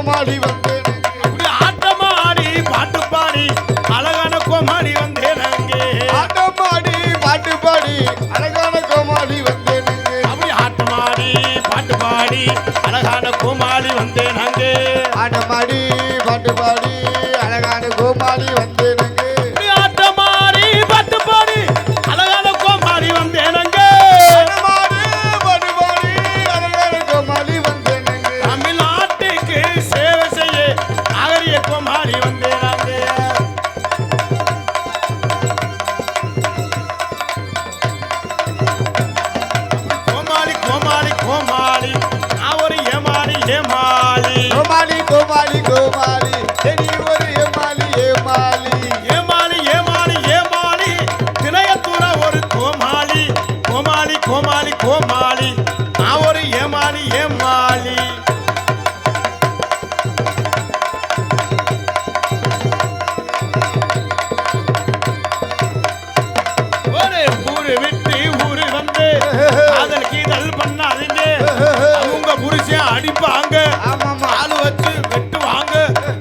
கோமாளி வந்தேன் அப்படி ஆட்டமாடி பாட்டு பாடி அழகான கோமாளி வந்தேன் அங்கே ஆட்டமாடி பாட்டு பாடி அழகான கோமாளி வந்தேன் அப்படி ஆட்டமாடி பாட்டு பாடி அழகான கோமாளி வந்தேன் அங்கே ஆட்டமாடி பாட்டு பாடி அழகான கோமாளி வந்தேன் ஆட்டமாடி பாட்டு பாடி அழகான கோமாளி வந்தேன் அங்கே தமிழ்நாட்டுக்கு சேவை செய்ய நாகரிக கோமாளி வந்தேன் அங்கே கோமாளி கோமாளி கோமாளி நான் ஒரு ஏமாளி ஏமாளி கோமாளி கோமாளி கோமாளி நீ ஒரு ஏமாளி ஏமாளி ஏமாளி ஏமாளி ஏமாளி திணையத்தூர ஒரு கோமாளி கோமாளி கோமாளி கோமாளி நான் ஒரு ஏமாளி ஏமாளி ஒரு ஊரு விட்டு ஊரு வந்து காதல் கீதல் பண்ணாதீங்க அவங்க புருஷன் அடிப்பாங்க ஆமாமா ஆளு வச்சு வெட்டுவாங்க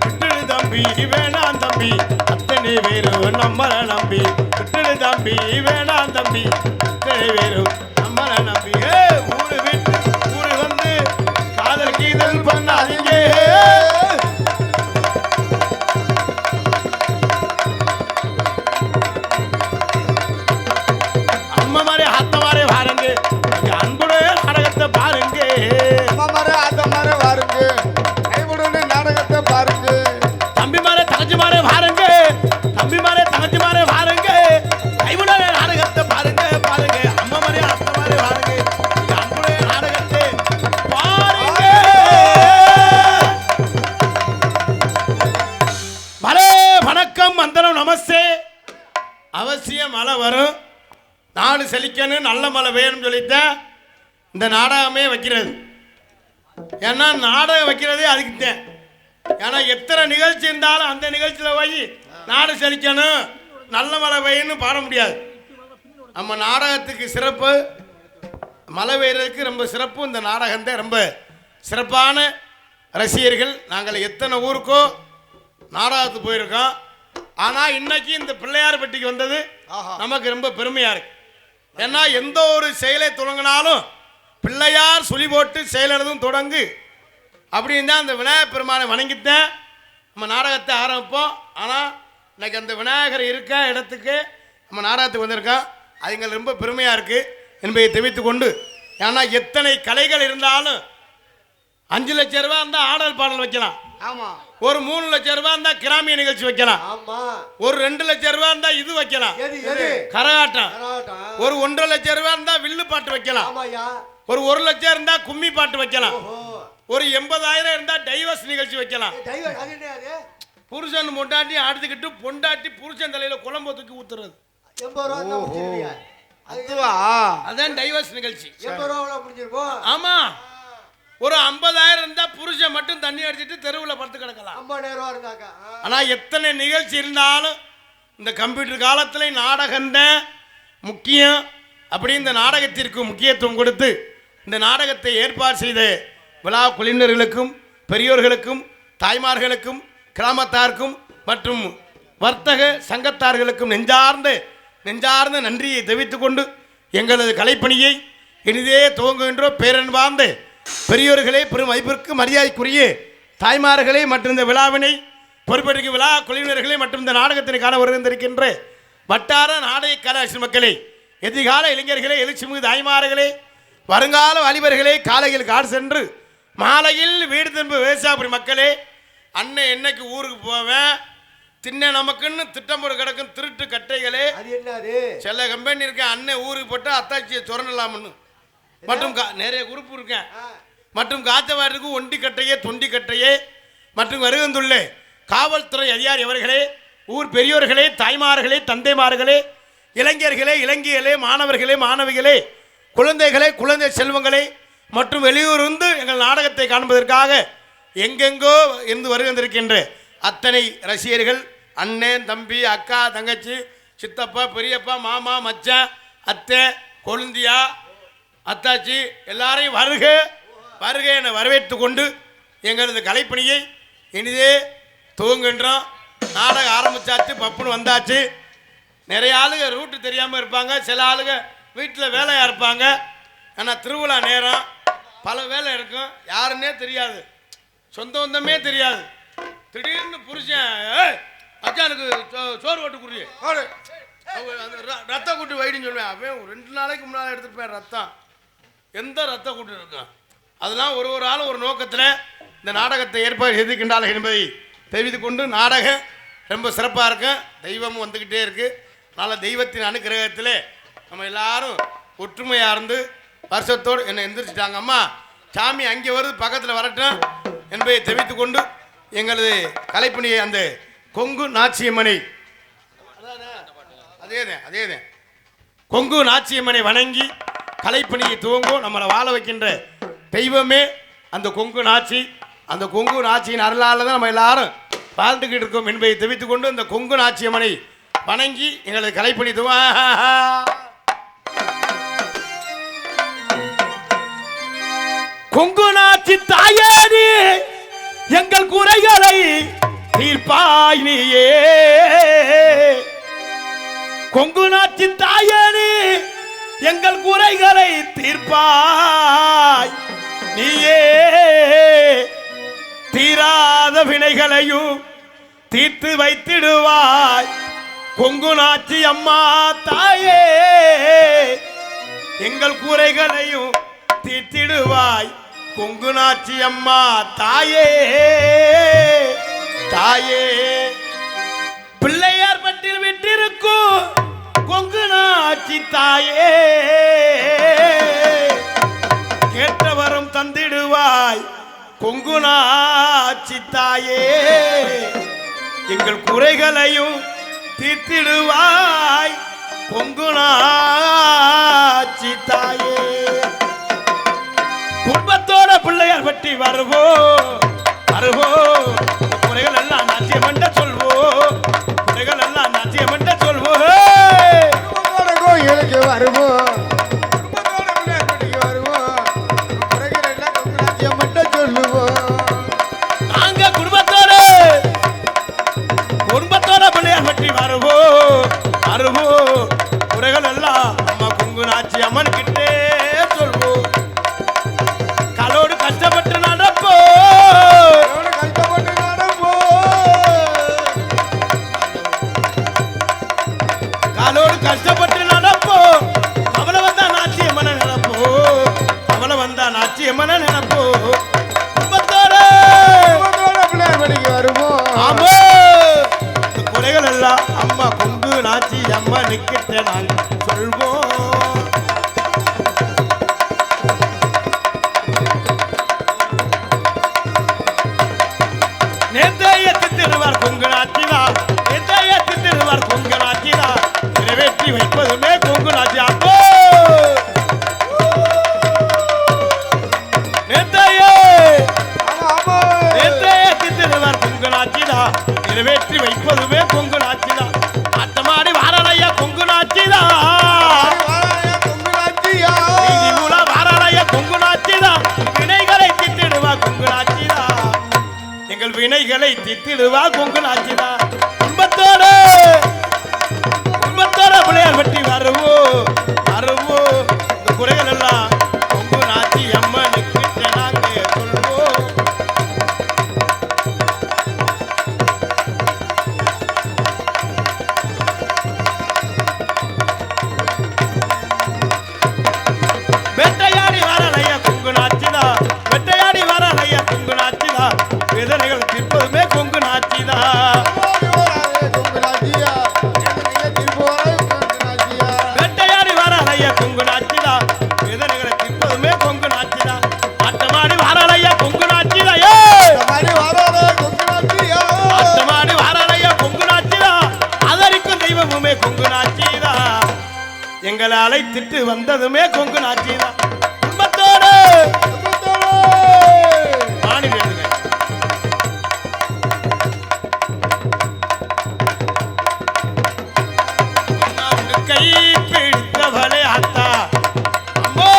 விட்டுடு தம்பி வேணாம் தம்பி அத்தனை பேரும் நம்மள நம்பி விட்டுடு தம்பி வேணாம் தம்பி அத்தனை பேரும் நம்மள நம்பி ஊரு விட்டு ஊரு வந்து காதல் கீதல் பண்ணாதீங்க அம்மா மாதிரி அத்த மாதிரி பாருங்க இங்க அன்புடைய நாடகத்தை பாருங்க அம்மா மர அத்த மர வாருங்க கைவிடுன்னு நாடகத்தை பாருங்க தம்பி மாரே தங்கச்சி மாரே பாருங்க தம்பி மாரே தங்கச்சி மாரே பாருங்க கைவிடாத நாடகத்தை பாருங்க பாருங்க அம்மா மாரே அத்தை மாரே பாருங்க இங்க அன்புடைய நாடகத்தை பாருங்க மலே வணக்கம் வந்தனம் நமஸ்தே அவசியம் மழை வரும் நாடு செழிக்கணும் நல்ல மழை வேணும்னு சொல்லித்தான் இந்த நாடகமே வைக்கிறது ஏன்னா நாடகம் வைக்கிறதே அதுக்குத்தான் ஏன்னா எத்தனை நிகழ்ச்சி இருந்தாலும் அந்த நிகழ்ச்சியில் போய் நாடு செழிக்கணும் நல்ல மழை பெய்யணும் பாட முடியாது நம்ம நாடகத்துக்கு சிறப்பு மழை பெய்யறதுக்கு ரொம்ப சிறப்பு இந்த நாடகம் தான் ரொம்ப சிறப்பான ரசிகர்கள் நாங்கள் எத்தனை ஊருக்கோ நாடகத்துக்கு போயிருக்கோம் ஆனால் இன்னைக்கு இந்த பிள்ளையார்பட்டிக்கு வந்தது நமக்கு ரொம்ப பெருமையாக இருக்கு ஏன்னா எந்த ஒரு செயலை தொடங்கினாலும் பிள்ளையார் சுழி போட்டு செயலறதும் தொடங்கு அப்படின்னு தான் அந்த விநாயகர் பெருமானை வணங்கித்தான் நம்ம நாடகத்தை ஆரம்பிப்போம். ஆனால் இன்னைக்கு அந்த விநாயகர் இருக்க இடத்துக்கு நம்ம நாடகத்துக்கு வந்திருக்கோம். அது எங்களுக்கு ரொம்ப பெருமையாக இருக்குது என்பதை தெரிவித்து கொண்டு ஏன்னா எத்தனை கலைகள் இருந்தாலும் 5 லட்சம் ரூபா இருந்தால் ஆடல் பாடல் வைக்கலாம். ஆமாம். ஒரு 3 லட்சம் ரூபா இருந்தால் கிராமிய நிகழ்ச்சி வைக்கலாம். ஆமாம். ஒரு 2 லட்சம் ரூபா இருந்தால் இது வைக்கலாம் கரகாட்டம். ஒரு 1.5 லட்சம் ரூபா இருந்தால் வில்லு பாட்டு வைக்கலாம். ஒரு 1 லட்சம் இருந்தா கும்மி பாட்டு வைக்கலாம். ஒரு 80,000 இருந்தா டைவர்ஸ் நிகழ்ச்சி வைக்கலாம். புருஷன் பொண்டாட்டி ஆடுத்துக்கிட்டு பொண்டாட்டி புருஷன் தலையில குழம்பு தூக்கி ஊத்துறது அதான் டைவர்ஸ் நிகழ்ச்சி. ஆமா. ஒரு 50,000 இருந்தா புருஷன் மட்டும் தண்ணி அடிச்சிட்டு தெருவில் படுத்து கிடக்கலாம். ஆனா எத்தனை நிகழ்ச்சி இருந்தாலும் இந்த கம்ப்யூட்டர் காலத்துல நாடகம் தான் முக்கியம். அப்படி இந்த நாடகத்திற்கு முக்கியத்துவம் கொடுத்து இந்த நாடகத்தை ஏற்பாடு செய்த விழா குழுவினர்களுக்கும் பெரியோர்களுக்கும் தாய்மார்களுக்கும் கிராமத்தாருக்கும் மற்றும் வர்த்தக சங்கத்தார்களுக்கும் நெஞ்சார்ந்த நன்றியை தெரிவித்துக் கொண்டு எங்களது கலைப்பணியை இனிதே துவங்குகின்ற பேரன்பார்ந்த பெரியோர்களே பெரும் மதிப்பிற்கு மரியாதைக்குரிய தாய்மார்களே மற்றும் இந்த விழாவினை பொறுப்பெடுக்கும் விழா குழுவினர்களே மற்றும் இந்த நாடகத்தினை காண வருகின்ற வட்டார நாடக கலாச்சார மக்களே, எதிர்கால இளைஞர்களே, எழுச்சிமிகு தாய்மார்களே, வருங்கால வாலிபர்களே, காலையில் காடு சென்று மாலையில் வீடு திரும்ப விவசாயபுரி மக்களே, அண்ணன் என்னைக்கு ஊருக்கு போவேன் தின்ன நமக்குன்னு திட்டம் போட கிடக்கும் திருட்டு கட்டைகளே. சில கம்பெனி இருக்கேன் அண்ணன் ஊருக்கு போட்டு அத்தாச்சியை சொரண்டலாம்னு மற்றும் நிறைய குரூப் இருக்கேன் மற்றும் காத்தவாருக்கு ஒண்டி கட்டையே தொண்டி கட்டையே மற்றும் வருகந்துள்ள காவல்துறை அதிகாரி அவர்களே, ஊர் பெரியோர்களே, தாய்மார்களே, தந்தைமார்களே, இளைஞர்களே, இளைஞர்களே, மாணவர்களே, மாணவிகளே, குழந்தைகளே, குழந்தை செல்வங்களே மற்றும் வெளியூரிலிருந்து எங்கள் நாடகத்தை காண்பதற்காக எங்கெங்கோ இருந்து வருகின்றிருக்கின்ற அத்தனை ரசிகர்கள், அண்ணன், தம்பி, அக்கா, தங்கச்சி, சித்தப்பா, பெரியப்பா, மாமா, மச்சான், அத்தை, கொழுந்தியா, அத்தாச்சி எல்லாரையும் வருக வருக என வரவேற்று கொண்டு எங்களது கலைப்பணியை இனிதே துவங்குகின்றோம். நாடகம் ஆரம்பிச்சாச்சு, பப்புன்னு வந்தாச்சு. நிறைய ஆளுங்க ரூட்டு தெரியாமல் இருப்பாங்க, சில ஆளுங்க வீட்டில் வேலையாக இருப்பாங்க. ஆனால் திருவிழா நேரம் பல வேலை இருக்கும், யாருன்னே தெரியாது, சொந்த பந்தமே தெரியாது. திடீர்னு புருஷன் அச்சானுக்கு சோறு ஓட்டு குடியே ரத்தம் கூட்டு வைடுன்னு சொல்லுவேன். அவன் 2 நாளைக்கு முன்னால் எடுத்துட்டு போய் ரத்தம் எந்த ரத்த கூட்டு இருக்கும். அதெல்லாம் ஒரு ஆளும் ஒரு நோக்கத்தில் இந்த நாடகத்தை ஏற்பாடு செய்திருக்கின்றார்கள் என்பதை தெரிவித்துக் கொண்டு நாடகம் ரொம்ப சிறப்பாக இருக்கும். தெய்வமும் வந்துக்கிட்டே இருக்குது. அதனால் தெய்வத்தின் அனுக்கிரகத்தில் நம்ம எல்லாரும் ஒற்றுமையாக இருந்து வருஷத்தோடு என்னை எந்திரிச்சிட்டாங்க. அம்மா சாமி அங்கே வருது, பக்கத்தில் வரட்டும் என்பதை தெரிவித்துக் கொண்டு எங்களது கலைப்பணியை அந்த கொங்கு நாச்சியம்மனை அதேதான் கொங்கு நாச்சியம்மனை வணங்கி கலைப்பணியை துவங்கும். நம்மளை வாழ வைக்கின்ற தெய்வமே அந்த கொங்கு நாச்சி. அந்த கொங்கு நாச்சியின் அருளால் தான் நம்ம எல்லாரும் வாழ்ந்துக்கிட்டு இருக்கோம் என்பதை தெரிவித்துக் கொண்டு இந்த கொங்கு நாச்சியம்மனை வணங்கி எங்களது கலைப்பணி கொங்கு நாச்சி தாயேடி எங்கள் குறைகளை தீர்ப்பாய் நீயே. கொங்கு நாச்சி தாயேடி எங்கள் குறைகளை தீர்ப்பாய் நீயே. தீராத வினைகளையும் தீர்த்து வைத்திடுவாய் கொங்கு நாச்சி அம்மா தாயே. எங்கள் குறைகளையும் தீர்த்திடுவாய் கொங்கு நாச்சி அம்மா தாயே. தாயே பிள்ளையார் பட்டில் விட்டிருக்கும் கொங்கு நாச்சி தாயே. கேட்டவரும் தந்திடுவாய் கொங்கு நாச்சி தாயே. எங்கள் குறைகளையும் தீர்த்திடுவாய் கொங்கு நாச்சி தாயே. குடும்பத்தோட பிள்ளையார் பற்றி வருவோம் குறைகள் எல்லாம் நாச்சியமண்ட சொல்வோம். குறைகள் எல்லாம் நாச்சியமண்ட சொல்வோம். கோயிலுக்கு வருவோம், பிள்ளையார் பட்டிக்கு வருவோம், குறைகள் எல்லாம் கொங்கு நாச்சியம்மன்ட்ட சொல்லுவோம். நாங்க குடும்பத்தோட பிள்ளையார் பற்றி வருவோம் குறைகள் எல்லாம் அம்மா கொங்கு நாச்சி அம்மன் கிட்டே சொல்வோம். காலோடு கஷ்டப்பட்டு நடப்போ காலோடு கஷ்டப்பட்டு நடப்போ. அவளை வந்தா நாச்சியம்மன நினைப்போ, அவளை வந்தா நாச்சியம்மன நினைப்போ. குடும்பத்தோட பிள்ளையார் பட்டிக்கு வருவோம். ஆமா குறைகள் எல்லாம் அம்மா கொங்கு நாச்சி அம்மனுக்கிட்ட நாங்க சொல்வோம். நேத்தையத்து திருவார் கொங்கு நாச்சிதா, நேத்தையத்து திருவார் கொங்கு நாச்சிதா. நிறைவேற்றி வைப்பதுமே கொங்கு நாச்சி. அப்போ நேத்தையத்து திருவார் கொங்கு நாச்சிதா. நிறைவேற்றி வைப்பதுமே கொங்கு நாச்சிதா. ஆட்டமாடி வாரலையா கொங்கு நாச்சிதா. வாரலையா கொங்கு நாச்சிதா. வினைகளை திட்டிடுவா கொங்கு நாச்சிதா. எங்கள் வினைகளை திட்டிடுவா கொங்கு நாச்சிதா. குடும்பத்தோட பிள்ளையார் பற்றி வருவோம் இந்த குறைகள் எல்லாம் கொங்கு நாச்சி அம்மனுக்கு நாங்க சொல்வோம். வேட்டையாடி வரலையா கொங்கு நாச்சிதா. வேட்டையாடி வரலையா கொங்கு நாச்சிதா. வேதனைகள் தீர்ப்பதுமே கொங்கு நாச்சிதா. வேட்டையாடி வரலையா கொங்கு நாச்சிதா. வேதனைகளை தீர்ப்பதுமே கொங்கு நாச்சிதா. ஆட்டமாடி வரலையா கொங்கு நாச்சிதா. ஆட்டமாடி வரலையா கொங்கு நாச்சிதா. அதற்கும் தெய்வமுமே கொங்கு நாச்சிதா. எங்களை அழைத்திட்டு வந்ததுமே கொங்கு நாச்சிதா. குடும்பத்தோடு கை பிடித்தவளே ஆத்தா. அம்மோ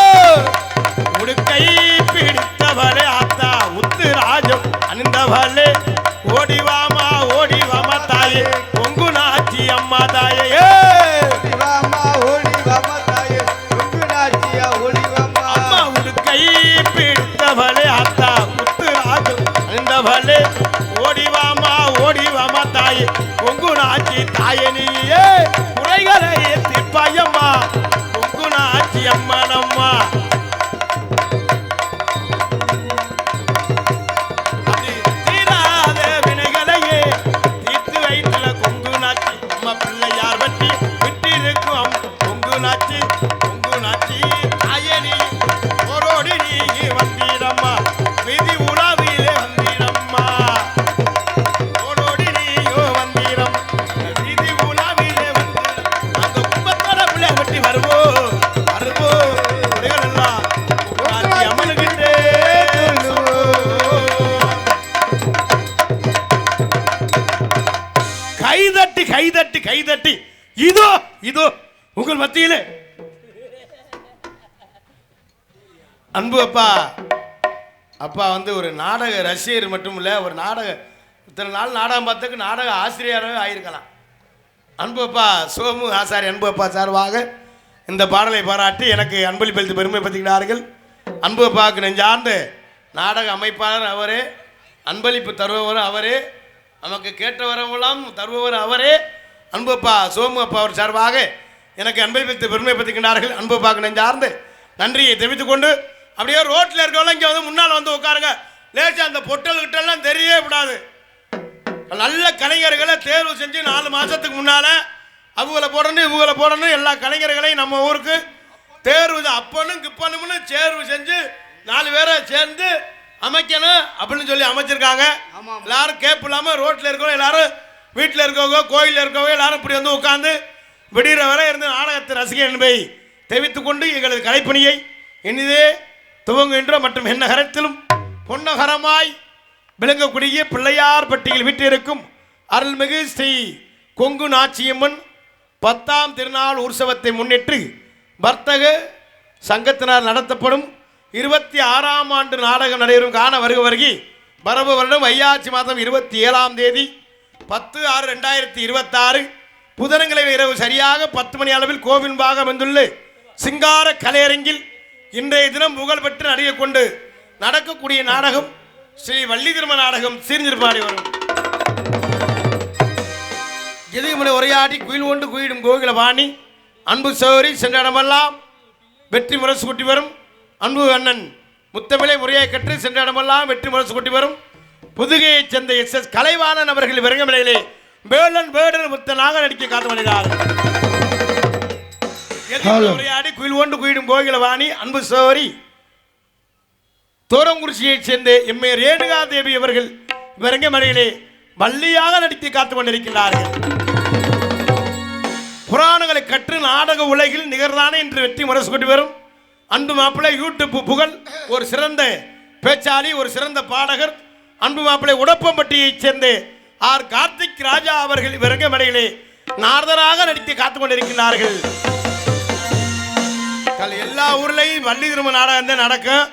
உடுக்கை பிடித்தவளே ஆத்தா. உத்து ராஜ அணிந்தவளே ஓடிவாமா ஓடிவாமா தாயே பொங்கு நாச்சி அம்மா தாயே ஓடிவாமா ஓடிவாமா தாயே பொங்கு நாச்சியா ஓடிவாமா அம்மா உடுக்கை பிடித்தவளே அத்தா முத்துராஜு அணிந்தவளே ஓடிவாமா ஓடிவாமா தாயே பொங்கு நாச்சி தாயே நீயே குறைகளை தீர்ப்பாயம்மா பொங்கு நாச்சி அம்மா நம்மா கைதட்டி இதோ இதோ உங்கள் மத்தியிலே அன்பு அப்பா அப்பா வந்து ஒரு நாடக ரசிகர் மட்டும் இல்ல ஒரு நாடக இத்தனை நாள் நாடகம் பார்த்துக்கு நாடக ஆசிரியராகவே ஆயிருக்கலாம் அன்பு அப்பா சோமு ஆசாரி அன்பு அப்பா சார்பாக இந்த பாடலை பாராட்டி எனக்கு அன்பளிப்பளித்து பெருமைப்படுத்துகிறார்கள் அன்பு அப்பாவுக்கு நெஞ்சார்ந்த நாடக அமைப்பாளர் அவரே அன்பளிப்பு தருபவர் அவரே நமக்கு கேட்ட வரவெல்லாம் தருபவர் அவரே அன்பு அப்பா சோமு அப்பா அவர் சார்பாக எனக்கு அன்பளித்து பெருமைப்படுத்துகின்றார்கள் அன்பு அப்பாவுக்கு நெஞ்சார்ந்து நன்றியை தெரிவித்துக் கொண்டு அப்படியே ரோட்டில் இருக்கவங்க இங்கே வந்து முன்னால் வந்து உட்காருங்க லேசா அந்த பொட்டல் கிட்டெல்லாம் தெரியவே கூடாது நல்ல கலைஞர்களை தேர்வு செஞ்சு 4 மாதத்துக்கு முன்னால் அவங்கள போடணும் இவங்களை போடணும் எல்லா கலைஞர்களையும் நம்ம ஊருக்கு தேர்வு அப்பனும் கிப்பனும்னு தேர்வு செஞ்சு 4 பேரை சேர்ந்து அமைக்கணும் அப்படின்னு சொல்லி அமைச்சிருக்காங்க எல்லாரும் கேப் இல்லாமல் ரோட்டில் இருக்கவங்க எல்லாரும் வீட்டில் இருக்கவங்க கோயிலில் இருக்கவங்க எல்லாரும் இப்படி வந்து உட்காந்து விடுகிற வரை இருந்து நாடகத்தை ரசிகர் என்பதை தெரிவித்துக் கொண்டு எங்களது கலைப்பணியை இனிதே துவங்குகின்ற மற்றும் என்னகரத்திலும் பொன்னகரமாய் விளங்கக்கூடிய பிள்ளையார் பட்டியில் வீட்டிற்கும் அருள்மிகு ஸ்ரீ கொங்கு நாச்சியம்மன் 10ஆம் திருநாள் உற்சவத்தை முன்னிட்டு வர்த்தக சங்கத்தினர் நடத்தப்படும் 26ஆம் ஆண்டு நாடகம் நடைபெறும் காண வருகி வரவு வருடம் வையாச்சி மாதம் 27ஆம் தேதி 10/6/2026 புதன்கிழமை இரவு சரியாக 10 மணி அளவில் கோவில்பாக வந்துள்ள சிங்கார கலையரங்கில் இன்றைய தினம் புகழ்பெற்று நடிகை கொண்டு நடக்கக்கூடிய நாடகம் ஸ்ரீ வள்ளி திருமண நாடகம் சீர்திருப்பாடி வரும் எதிர்மனை உரையாடி குயில் கொண்டு குயிடும் கோகில வாணி அன்பு சோரி சென்ற இடமெல்லாம் வெற்றி முரசு கொட்டி வரும் அன்பு அண்ணன் முத்தமிழை முறையை கற்று சென்ற இடமெல்லாம் வெற்றி முரசு கொட்டி வரும் புதுகையைச் சேர்ந்த SS கலைவாணன் அவர்கள் விரங்கமலையிலே வேலன் வேடன் முத்தனாக நடிக்க காத்து வருகிறார் உரையாடி குயில் கொண்டு குயிடும் கோகில வாணி அன்பு சோரி தோரங்குறிச்சியைச் சேர்ந்த எம்ஏ ரேணுகா தேவி அவர்கள் விரங்கமலையிலே வள்ளியாக நடித்து காத்துக் கொண்டிருக்கிறார்கள் புராணங்களை கற்று நாடக உலகில் நிகர்தானே என்று வெற்றி முரசு கொண்டு வரும் அன்பு மாப்பிள்ளை யூடியூப் புகழ் ஒரு சிறந்த பேச்சாளி ஒரு சிறந்த பாடகர் அன்பு மாப்பிள்ளை உடப்பம்பட்டியைச் சேர்ந்த ஆர் கார்த்திக் ராஜா அவர்கள் விரங்கமலையிலே நாரதராக நடித்து காத்துக் கொண்டிருக்கிறார்கள் எல்லா ஊர்லையும் வள்ளி திரும்ப நாடகம் தான் நடக்கும்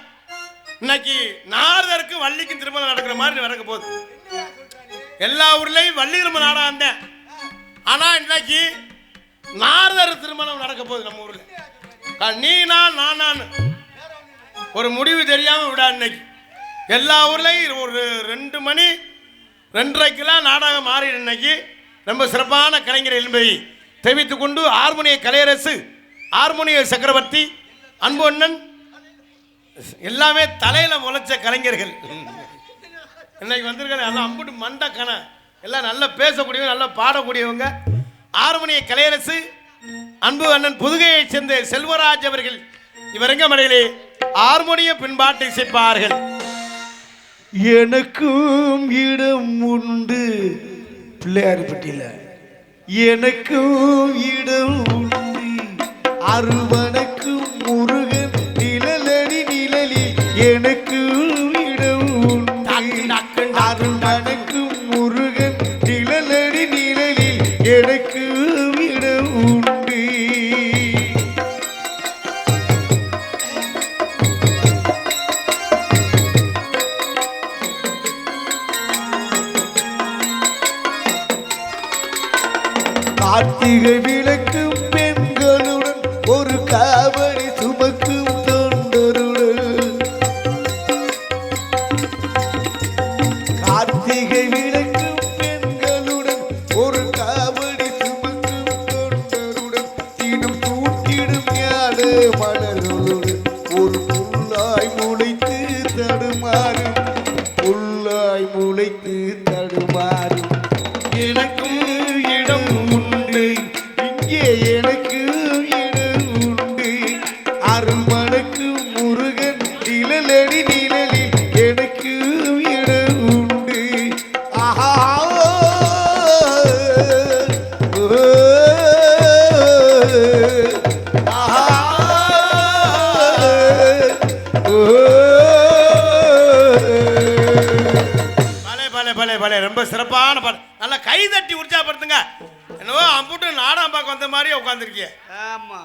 இன்னைக்கு நாரதருக்கு வள்ளிக்கும் திருமணம் நடக்கிற மாதிரி நடக்க போகுது எல்லா ஊர்லையும் வள்ளி திரும்ப நாடகம் தான் ஆனா இன்னைக்கு நாரதர் திருமணம் நடக்க போகுது நம்ம ஊர்ல நீ நான் ஒரு முடிவு தெரியாம விடா இன்னைக்கு எல்லா ஊர்லையும் ஒரு 2 மணி 2:30 நாடகம் மாறி இன்னைக்கு ரொம்ப சிறப்பான கலைஞர் என்பதை தெரிவித்துக் கொண்டு ஹார்மோனிய கலையரசு ஹார்மோனிய சக்கரவர்த்தி அன்பு அண்ணன் எல்லாமே தலையில முளைச்ச கலைஞர்கள் இன்னைக்கு வந்திருக்காங்க எல்லாம் அம்புட்டு மண்டக்கண எல்லாம் நல்லா பேசக்கூடியவங்க நல்லா பாடக்கூடியவங்க ஹார்மோனிய கலையரசு அன்பு அண்ணன் புதுகையை சேர்ந்த செல்வராஜ் அவர்கள் இவரங்கமலையிலே ஹார்மோனிய பின்பாட்டை இசைப்பார்கள். எனக்கும் இடம் உண்டு பிள்ளையார்பட்டியில எனக்கும் இடம் உண்டு அருவனுக்கும் முருகன் நிழலடி நிழலில் எனக்கும் இடம் உண்டு அருவனுக்கும் முருகன் நிழலடி நிழலில் எனக்கும் இடம் உண்டு. கார்த்திகை விளக்கும் பெண்களுடன் ஒரு காவடி சுமக்கும் தொண்டருடன் கார்த்திகை விளக்கும் பெண்களுடன் ஒரு காவடி சுமக்கும் தொண்டருடன் தினம் தூக்கிடும் ஞான மலர்களுடன் ஒரு புல்லாய் முளைத்து தடுமாறும் புல்லாய் முளைத்து தடுமாறும் எனக்கும் இடம் உண்டு இங்கே எனக்கு இடம் உண்டு அருள்மணக்கு முருகன் நிழலடி நிழலில் எனக்கு இடம் உண்டு ஆஹா ரொம்ப சிறப்பான பாட்டு. நல்லா கை தட்டி உற்சாகப்படுத்துங்க. என்னவோ அம்புட்டு நாடகம் பார்க்க வந்த மாதிரி உட்காந்துருக்கீங்க. ஆமா,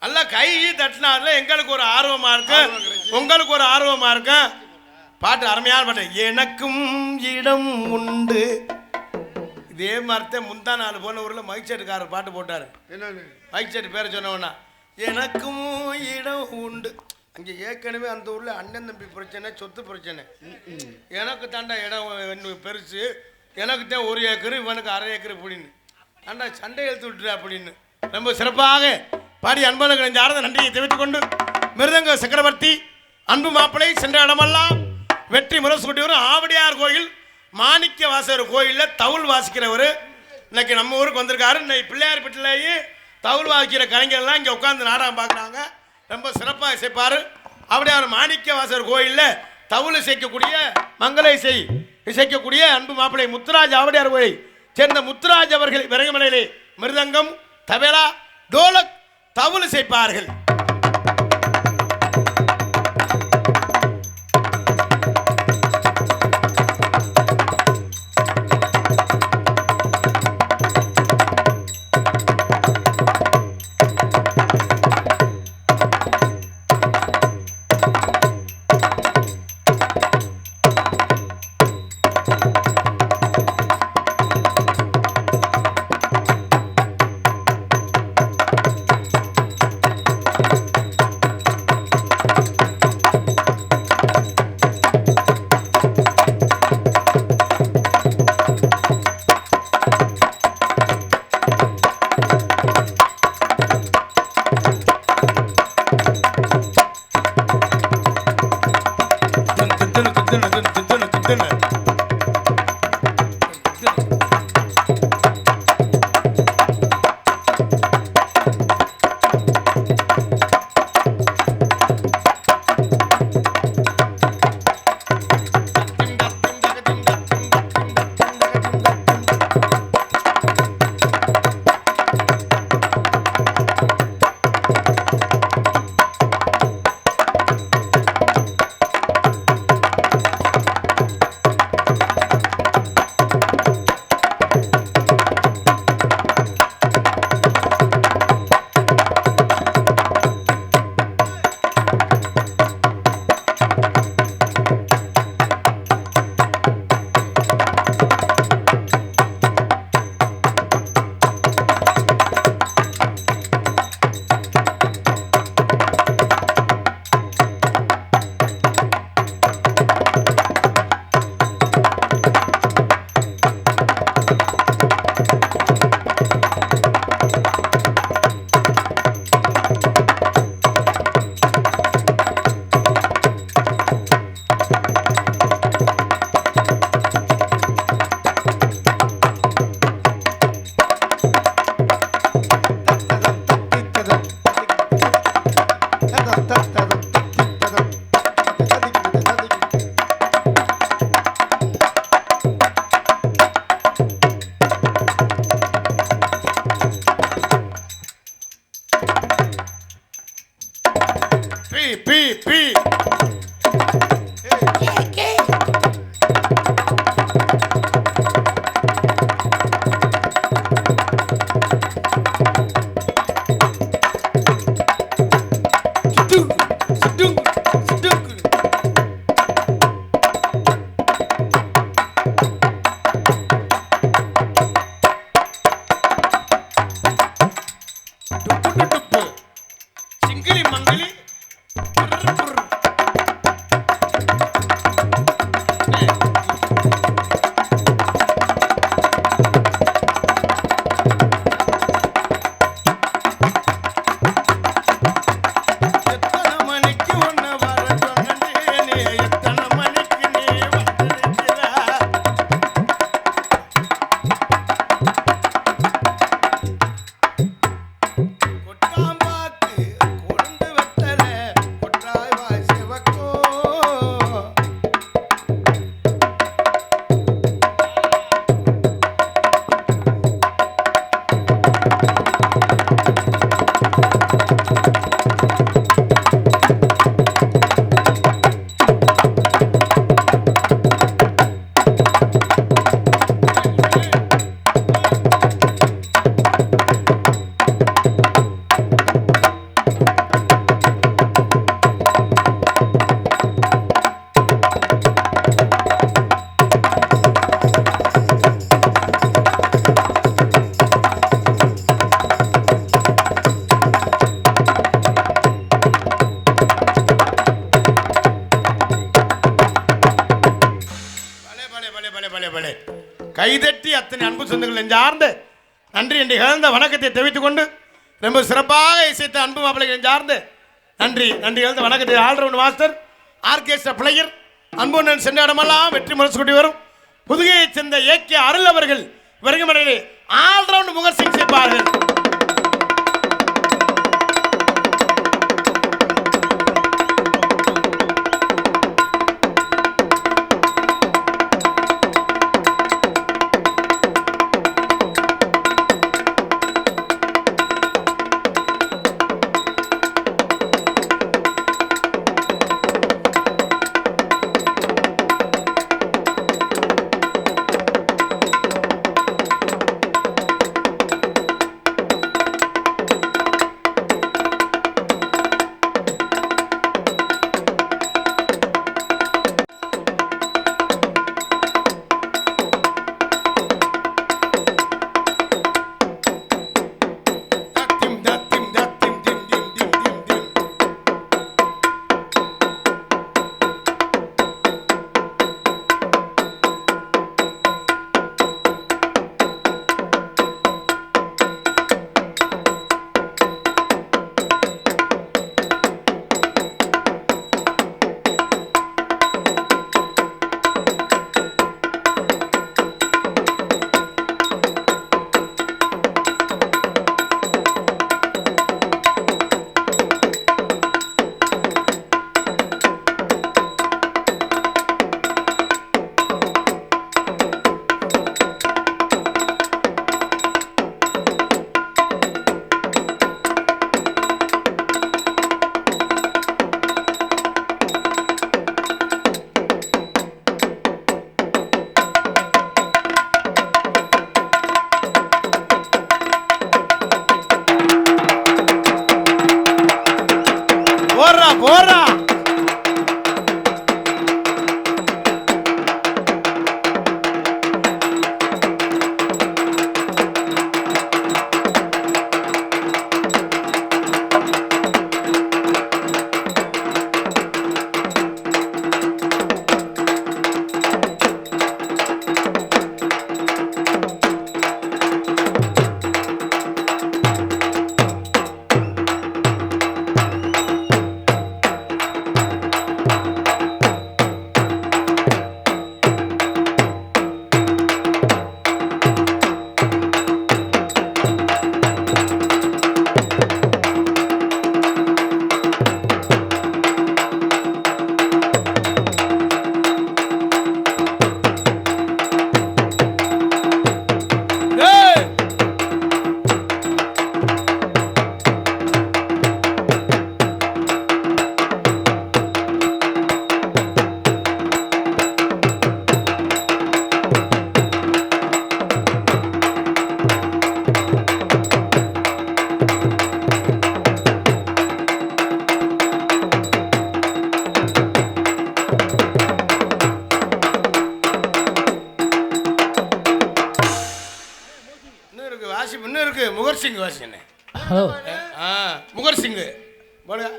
நல்லா கை தட்டினால எங்களுக்கு ஒரு ஆர்வமா இருக்கு, உங்களுக்கு ஒரு ஆர்வமா இருக்கு. பாட்டு அருமையான பாட்டு. எனக்கும் இடம் உண்டு. இதே மாதிரி முந்தா நாள் போன ஊர்ல மைக்செட்டுக்காரர் பாட்டு போட்டாரு. மைக்செட்டு பேரை சொன்னவனா எனக்கும் இடம் உண்டு. அங்கே ஏற்கனவே அந்த ஊரில் அண்ணன் தம்பி பிரச்சனை, சொத்து பிரச்சனை. எனக்கு தாண்டா இடம் பெருசு, எனக்கு தான் 1 ஏக்கர், இவனுக்கு 1/2 ஏக்கர் அப்படின்னு தாண்டா சண்டை எழுத்து விட்டுரு அப்படின்னு ரொம்ப சிறப்பாக பாடி அன்பனுக்கு இந்த ஆரத நன்றியை தெரிவித்துக் கொண்டு மிருதங்க சக்கரவர்த்தி அன்பு மாப்பிள்ளை சென்ற இடமெல்லாம் வெற்றி முரசூட்டியவர் ஆவடியார் கோயில் மாணிக்க வாசகர் கோயிலில் தவுள் வாசிக்கிறவர் இன்னைக்கு நம்ம ஊருக்கு வந்திருக்காரு. இன்னைக்கு பிள்ளையார்பட்டிலேயே தவுள் வாசிக்கிற கலைஞர்லாம் இங்கே உட்காந்து நாடகம் பார்க்குறாங்க. ரொம்ப சிறப்பாக இசைப்பார். அப்படியார் மாணிக்க வாசகர் கோயிலில் தவுள் இசைக்கக்கூடிய மங்கள இசைக்கக்கூடிய அன்பு மாப்பிள்ளை முத்துராஜ் ஆவடியார் கோயிலை சேர்ந்த முத்துராஜ் அவர்கள் விரங்கமலையிலே மிருதங்கம், தபேலா, டோலக், தவுள் இசைப்பார்கள். கைதட்டி அத்தனை அன்பு சொந்தங்கள் நெஞ்சார்ந்த நன்றி என்று இழந்த வணக்கத்தை தெரிவித்துக் கொண்டு ரொம்ப சிறப்பாக இசைத்த அன்பு மாப்பிள்ளை நெஞ்சார்ந்த நன்றி இழந்த வணக்கத்தை ஆல்ரவுண்ட் மாஸ்டர் ஆர்கெஸ்ட்ரா பிளேயர் அன்புடன் சென்ற இடமெல்லாம் வெற்றி முரசு கொண்டு வரும் புதுகையைச் சேர்ந்த ஏகே அருள் அவர்கள் வருகமடையிலே ஆல்ரவுண்ட் முகர்சிங் செய்வார்கள். போறா முகர் சிங் வாசிங்க. ஹலோ முகர் சிங் போடுங்க.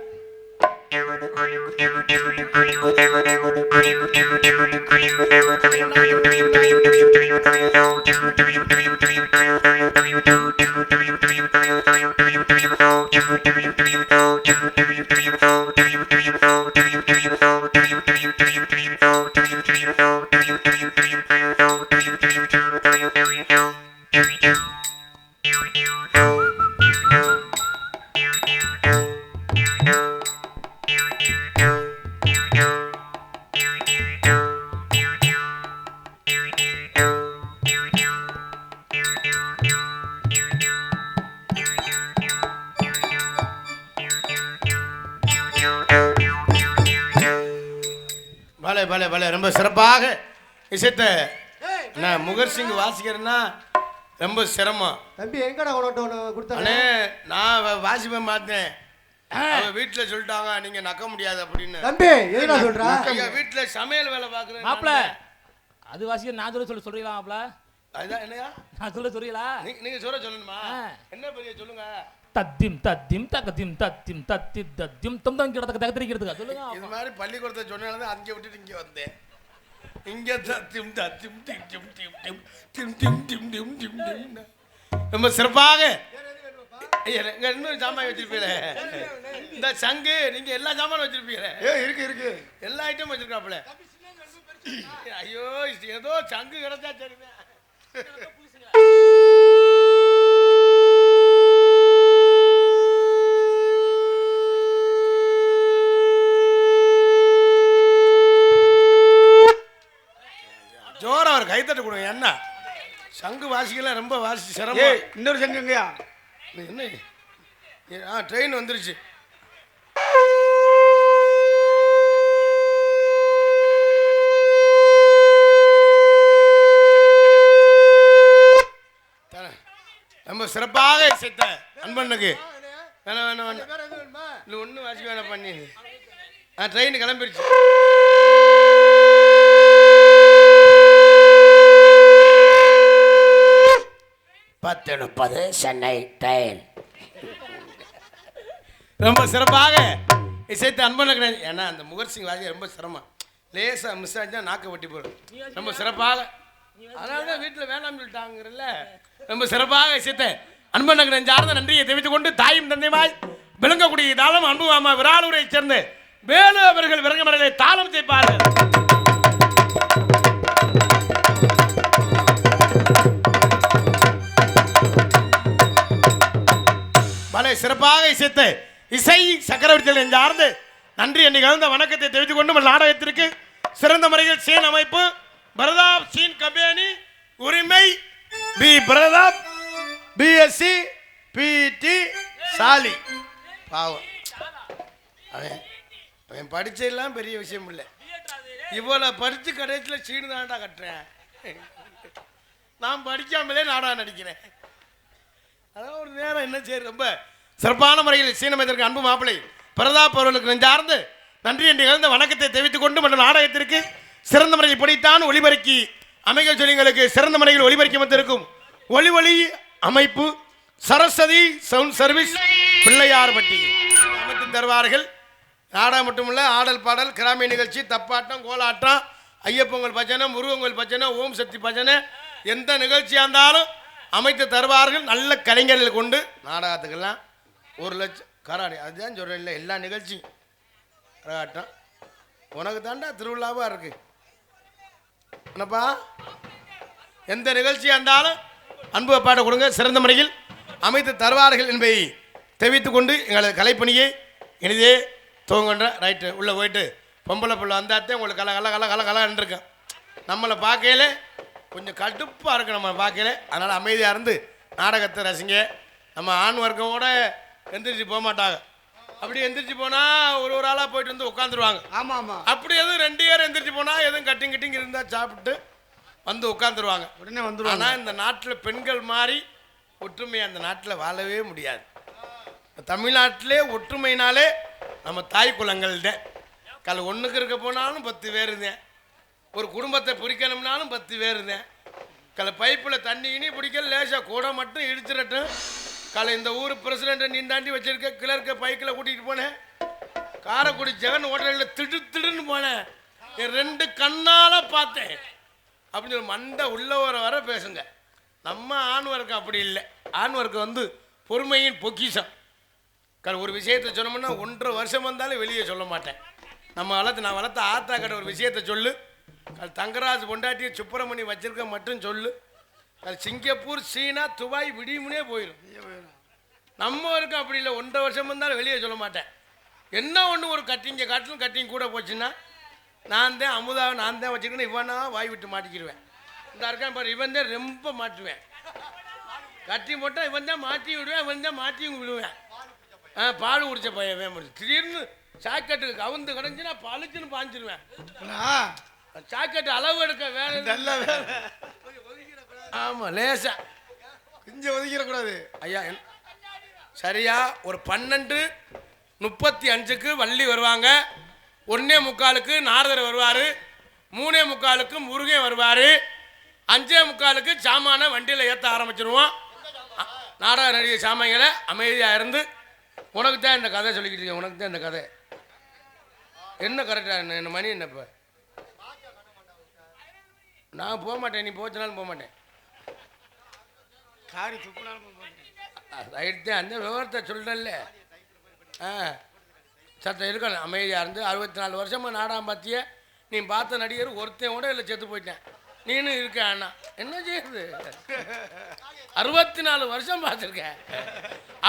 பலே பலே பலே ரொம்ப சிறப்பாக இசைத்த நான் முகர் சிங் வாசிக்கிறேன்னா ரொம்ப சிரமம் தம்பி. எங்கடா கொண்டு கொடுத்தானே? நான் வாசிப்பேன் பார்த்தேன். வீட்டுல சொல்லிட்டாங்க நீங்க நக்க முடியாது அப்படின்னு. தம்பி எதுனா சொல்றா? வீட்டுல சமையல் வேலை பாக்குறேன் மாப்ள. அது வாசிக்க நான் சொல்றீங்களா மாப்ள? அதுதான் என்னையா நான் சொல்றீங்களா? நீங்க சொல்லணுமா? என்ன பெரிய சொல்லுங்க. தத்திம் தத்திம் தகதிம் தத்திம் தத்தி தத்திம் தம் தம் கிடக்க தகதிரிக்கிறதுக்கு சொல்லுங்க. இது மாதிரி பள்ளிக்கூடத்தை சொன்னால அங்கே விட்டுட்டு இங்கே வந்தேன். இங்க தான் டிம் டா டிம் டிம் டிம் டிம் டிம் டிம் டிம் டிம் டிம் டிம் டிம். ரொம்ப சிறப்பாக ஐயா இங்க இன்னும் சாமான் வச்சிருப்பீங்களே இந்த சங்கு நீங்க எல்லா சாமானும் வச்சிருப்பீங்களே இருக்கு இருக்கு எல்லா ஐட்டமும் வச்சிருக்காப்புல ஐயோ ஏதோ சங்கு கிடைச்சா சரிதான் ஜோரா ஒரு கைத்தட்டு கொடுங்க என்ன சங்கு வாசிக்கலாம் ரொம்ப வாசி சிரமம் இன்னொரு சங்குங்கய்யா என்ன ட்ரெயின் வந்துருச்சு ரொம்ப சிறப்பாக இசைத்த அன்பனுக்கு வேணாம் வேணாம் வேணாம் இல்லை ஒன்றும் வாசிக்க வேணாம் பண்ணி ட்ரெயின் கிளம்பிருச்சு பத்து 30 சென்னை ட்ரெயின். ரொம்ப சிறப்பாக இசைத்த அன்பனுக்கு ஏன்னா அந்த முகர் சிங் வாசிக்க ரொம்ப சிரமம் லேசாக மிஸ் ஆச்சுன்னா நாக்க வெட்டி போடும் ரொம்ப சிறப்பாக அதனால தான் வீட்டில் வேணாம் சொல்லிட்டாங்கிறல்ல ரொம்ப சிறப்பாக இசைத்த அன்பனுக்கு நெஞ்சார்ந்த நன்றியை தெரிவித்துக் கொண்டு தாயும் தந்தையுமாய் விளங்கக்கூடிய தாளம் அன்புமாமா விராலூரை சேர்ந்த வேலு அவர்கள் விரங்கமடலை தாளம் செய்ப்பார்கள் பல சிறப்பாக இசைத்த இசை சக்கரவர்த்திகள் நெஞ்சார்ந்து நன்றி என்று கலந்த வணக்கத்தை தெரிவித்துக் கொண்டு நாடகத்திற்கு சிறந்த முறையில் சீன் அமைப்பு பிரதாப் சீன் கம்பெனி உரிமை பி பிரதாப் பிஎஸ்சி பிடி சாலி பாவம் அவன் படிச்சதெல்லாம் பெரிய விஷயம் இல்லை இவ்வளோ படித்து கடைசியில் சீனு தான்டா கட்டுறேன் நான் படிக்காமலே நாடகம் நடிக்கிறேன் அதான் ஒரு நேரம் என்ன செய்ய ரொம்ப சிறப்பான முறையில் சீனமைத்திற்கு அன்பு மாப்பிள்ளை பிரதாப் அவர்களுக்கு நெஞ்சார்ந்து நன்றி என்று கலந்த வணக்கத்தை தெரிவித்துக் கொண்டு மற்ற நாடகத்திற்கு சிறந்த முறையில் படித்தான் ஒளிபரக்கி அமைகள் சொல்லிங்களுக்கு சிறந்த முறையில் ஒளிபரக்கி வந்திருக்கும் ஒளி அமைப்பு சரஸ்வதி சவுண்ட் சர்வீஸ் பிள்ளையார்பட்டி அமைத்து தருவார்கள் நாடகம் மட்டுமல்ல ஆடல் பாடல் கிராமிய நிகழ்ச்சி தப்பாட்டம் கோலாட்டம் ஐயப்பொங்கல் பஜனை முருகங்கோல் பஜனை ஓம் சக்தி பஜனை எந்த நிகழ்ச்சியாக இருந்தாலும் அமைத்து தருவார்கள் நல்ல கலைஞர்கள் கொண்டு நாடகத்துக்கெல்லாம் 1 லட்சம் கராடி அதுதான் சொல்கிறேன் இல்லை எல்லா நிகழ்ச்சியும் கரகாட்டம் உனக்கு தாண்டா திருவிழாவாக இருக்கு என்னப்பா எந்த நிகழ்ச்சியாக இருந்தாலும் அன்பு பாட்ட கொடுங்க சிறந்த முறையில் அமைத்து தருவார்கள் என்பதை தெரிவித்துக் கொண்டு எங்களது கலைப்பணியை இனிதே துவங்குன்ற ரைட்டு உள்ளே போயிட்டு பொம்பளை பிள்ளை வந்தாத்தே உங்களுக்கு கல இருக்கேன் நம்மளை பார்க்கையில கொஞ்சம் கடுப்பாக இருக்கு நம்ம பார்க்கல அதனால் அமைதியாக இருந்து நாடகத்தை ரசிங்க நம்ம ஆண் வர்க்கமோட எந்திரிச்சு போக மாட்டாங்க அப்படி எந்திரிச்சு போனால் ஒரு ஆளாக போயிட்டு வந்து உட்காந்துருவாங்க ஆமாம் ஆமாம் அப்படி எதுவும் 2 பேர் எந்திரிச்சு போனால் எதுவும் கட்டிங் இருந்தால் சாப்பிட்டு வந்து உட்காந்துருவாங்க உடனே வந்துடுவாங்க. ஆனால் இந்த நாட்டில் பெண்கள் மாதிரி ஒற்றுமை அந்த நாட்டில் வாழவே முடியாது. தமிழ்நாட்டிலே ஒற்றுமைனாலே நம்ம தாய் குலங்கள்ட காலை ஒன்றுக்கு இருக்க போனாலும் 10 பேர் இருந்தேன், ஒரு குடும்பத்தை பிடிக்கணும்னாலும் 10 பேர் இருந்தேன். காலை பைப்பில் தண்ணி இனி பிடிக்கல லேசாக கூட மட்டும் இடிச்சிடட்டும். காலை இந்த ஊர் பிரசிடெண்ட்டை நீ தாண்டி வச்சிருக்க கிளர்க்க பைக்கில் கூட்டிகிட்டு போனேன். காரைக்குடி ஜெகன் ஹோட்டலில் திடுன்னு போனேன். என் 2 கண்ணால் பார்த்தேன் அப்படின்னு சொல்லி மண்டை உள்ள வர பேசுங்க. நம்ம ஆண்வர்க்கு அப்படி இல்லை. ஆண்வர்க்கு வந்து பொறுமையின் பொக்கிஷம். ஒரு விஷயத்தை சொன்னோம்னா 1.5 வருஷம் வந்தாலும் வெளியே சொல்ல மாட்டேன். நான் வளர்த்த ஆத்தா கடை ஒரு விஷயத்தை சொல்லு, தங்கராஜ் பொண்டாட்டியை சுப்பிரமணி வச்சிருக்க மட்டும் சொல்லு, சிங்கப்பூர் சீனா துபாய் விடியுமுனே போயிடும். நம்ம வரைக்கும் அப்படி இல்லை. 1.5 வருஷம் வந்தாலும் வெளியே சொல்ல மாட்டேன். என்ன ஒன்று ஒரு காட்டிலும் கட்டிங் கூட போச்சுன்னா நான் தான் அமுதாவை நான் தான் வச்சுக்கணும், இவனா வாய் விட்டு மாட்டிக்கிடுவேன். இந்த இருக்கான் பாரு, இவன் தான் ரொம்ப மாட்டுவேன். கட்டி போட்டால் இவன் தான் மாட்டி விடுவேன், இவன் தான் மாட்டியும் விடுவேன். பால் குடிச்ச பையன் முடிச்சு திடீர்னு சாக்கெட்டுக்கு கவுந்து கிடந்துச்சுன்னா பழுச்சுன்னு பாஞ்சிருவேன். சாக்கெட்டு அளவு எடுக்க வேலை. ஆமாம், லேசா கொஞ்சம் ஒதுக்கிடக்கூடாது ஐயா. சரியா ஒரு 12:35 வள்ளி வருவாங்க, 1:45 நாரதர் வருவார், 3:45 முருகன் வருவார், 5:45 சாமான வண்டியில் ஏற்ற ஆரம்பிச்சிருவோம். நாடக நடிகை சாமான்களை அமைதியாக இருந்து உனக்கு தான் இந்த கதை சொல்லிக்கிட்டு இருக்கேன். உனக்கு தான் இந்த கதை என்ன கரெக்டாக என்ன மணி என்ன இப்போ நான் போக மாட்டேன், நீ போச்சுனாலும் போக மாட்டேன். காரி துப்புனாலும் ரைட் தான், அந்த விவரத்தை சொல்கிறேன்ல. சத்தம் இருக்கணும், அமைதியாக இருந்து 64 வருஷமாக நாடாம் பார்த்திய. நீ பார்த்த நடிகர் ஒருத்தையும் கூட இல்லை, செத்து போயிட்டேன். நீனும் இருக்க அண்ணா, என்ன செய்யுது? 64 வருஷம் பார்த்துருக்கேன்.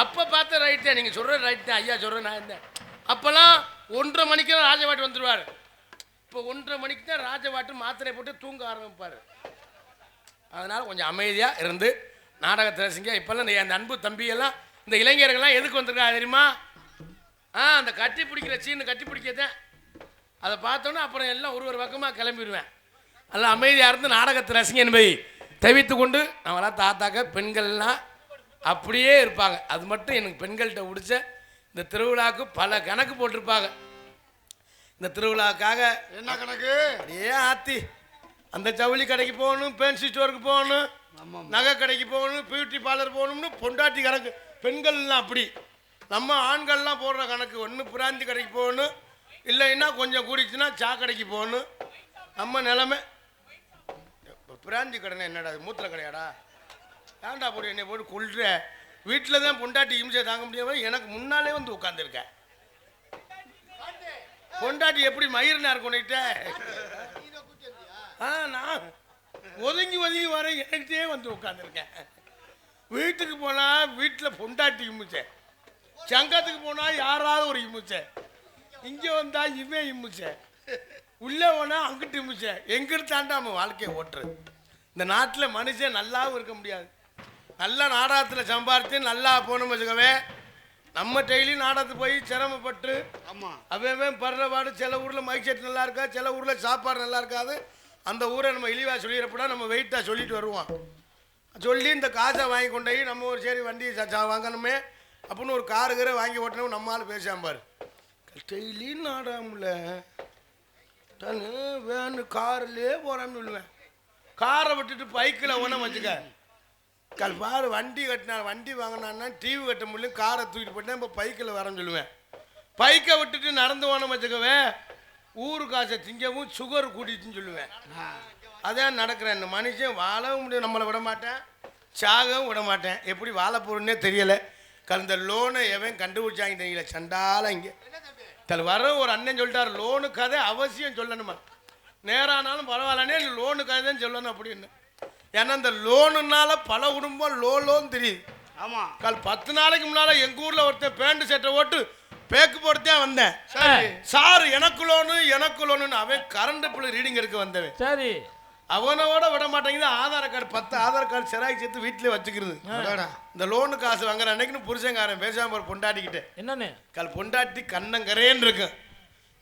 அப்போ பார்த்த ரைட் தான், நீங்கள் சொல்கிற ரைட் தான், ஐயா சொல்கிறேன். நான் இருந்தேன் அப்போல்லாம் 1:30 மணிக்கு தான் ராஜபாட்டு வந்துடுவார். இப்போ 1:30 மணிக்கு தான் ராஜபாட்டு மாத்திரை போட்டு தூங்க ஆரம்பிப்பார். அதனால் கொஞ்சம் அமைதியாக இருந்து நாடகத்தை ரசிங்க. இப்போல்லாம் அந்த அன்பு தம்பியெல்லாம், இந்த இளைஞர்கள்லாம் எதுக்கு வந்திருக்கா தெரியுமா? அந்த கட்டி பிடிக்கிற சீனு கட்டி பிடிக்கதான். அதை பார்த்தோன்னா அப்புறம் எல்லாம் ஒரு பக்கமாக கிளம்பிடுவேன். அதெல்லாம் அமைதியாக இருந்து நாடகத்தை ரசிங்க என்பதை தவித்து கொண்டு, நம்மளாம் தாத்தாக்க பெண்கள்லாம் அப்படியே இருப்பாங்க. அது மட்டும் எனக்கு பெண்கள்கிட்ட பிடிச்ச இந்த திருவிழாவுக்கு பல கணக்கு போட்டிருப்பாங்க. இந்த திருவிழாவுக்காக என்ன கணக்கு? அப்படியே ஆத்தி அந்த ஜவுளி கடைக்கு போகணும், ஃபேன்சி ஸ்டோருக்கு போகணும், நகை கடைக்கு போகணும், பியூட்டி பார்லர் போகணும்னு பொண்டாட்டி கணக்கு. பெண்கள்லாம் அப்படி. நம்ம ஆண்கள்லாம் போடுற கணக்கு ஒன்று பிராந்தி கடைக்கு போகணும், இல்லைன்னா கொஞ்சம் கூடிச்சுன்னா சா கடைக்கு போகணும். நம்ம நிலமை பிராந்தி கடைனா என்னடா, மூத்திர கடையாடா? ஏன்டா போட்டு என்னை போட்டு கொள்ற? வீட்டில் தான் பொண்டாட்டி இம்சை தாங்க முடியாமல் எனக்கு முன்னாலே வந்து உட்காந்துருக்கேன். பொண்டாட்டி எப்படி மயிர்னா இருக்கணுகிட்ட? நான் ஒதுங்கி வர எனக்கிட்டே வந்து உட்காந்துருக்கேன். வீட்டுக்கு போனால் வீட்டில் பொண்டாட்டி இம்முச்சை, சங்கத்துக்கு போனால் யாராவது ஒரு இம்முச்சை, இங்கே வந்தால் இவன் இம்முச்சை, உள்ளே போனால் அங்கிட்டு இம்முச்சை. எங்கிட்டு தாண்டா நம்ம வாழ்க்கையை ஓட்டுறது? இந்த நாட்டில் மனுஷன் நல்லாவும் இருக்க முடியாது. நல்ல நாடகத்தில் சம்பாரித்து நல்லா போகணும் வச்சுக்கவே. நம்ம டெய்லி நாடகத்துக்கு போய் சிரமப்பட்டு அவன் படுற பாடு. சில ஊரில் மைக் செட் நல்லா இருக்கா, சில ஊரில் சாப்பாடு நல்லா இருக்காது. அந்த ஊரை நம்ம இழிவாக சொல்லிடுறப்படா நம்ம வெயிட்டாக சொல்லிட்டு வருவோம். சொல்லி இந்த காசை வாங்கி கொண்டு போய் நம்ம ஒரு சரி வண்டி வாங்கணுமே அப்படின்னு ஒரு காருக்கிற வாங்கி ஓட்டணும். நம்மளால் பேசாம்பார். டெய்லி நாடகம்ல வேணு கார்லேயே போகிறான்னு சொல்லுவேன். காரை விட்டுட்டு பைக்கில் ஒன்றும் வச்சுக்க. பாரு வண்டி கட்டினா, வண்டி வாங்கினான்னா டிவி கட்ட முடியல, காரை தூக்கிட்டு போட்டேன். இப்போ பைக்கில் வரேன்னு சொல்லுவேன். பைக்கை விட்டுட்டு நடந்து போனோம் வச்சுக்கவே, ஊரு காசை திங்கவும் சுகர் கூட்டிட்டுன்னு சொல்லுவேன். அதான் நடக்கிறேன். இந்த மனுஷன் வாழவும் முடியும், நம்மளை விட மாட்டேன், சாகவும் விட மாட்டேன். எப்படி வாழ போகிறோன்னே தெரியலை. இந்த லோனை எவன் கண்டுபிடிச்சாங்க தெரியல, சண்டால இங்கே வர ஒரு அண்ணன் சொல்லிட்டார், லோனு கதை அவசியம் சொல்லணுமா, நேரானாலும் பரவாயில்லனே லோனு கதை தான் சொல்லணும் அப்படின்னு. ஏன்னா இந்த லோனுனால பல குடும்பம் லோன் தெரியுது. ஆமாம். 10 நாளைக்கு முன்னால் எங்கள் ஊரில் ஒருத்தன் பேண்ட் சட்டை ஓட்டு பேக்கு போட்டுதான் வந்தேன். சார் எனக்கு லோனு அவன் கரண்ட் பில் ரீடிங் எடுக்க வந்தவன். சரி, அவனோட விட மாட்டேங்குது. Aadhaar card 10 Aadhaar card Xerox சேர்த்து வீட்டிலே வச்சுக்கிறது. இந்த லோனு காசு வாங்குற அன்னைக்குன்னு புருஷங்காரன் பேசாம ஒரு பொண்டாட்டிக்கிட்டே என்னன்னு பொண்டாட்டி கண்ணங்கரேன்னு இருக்கு.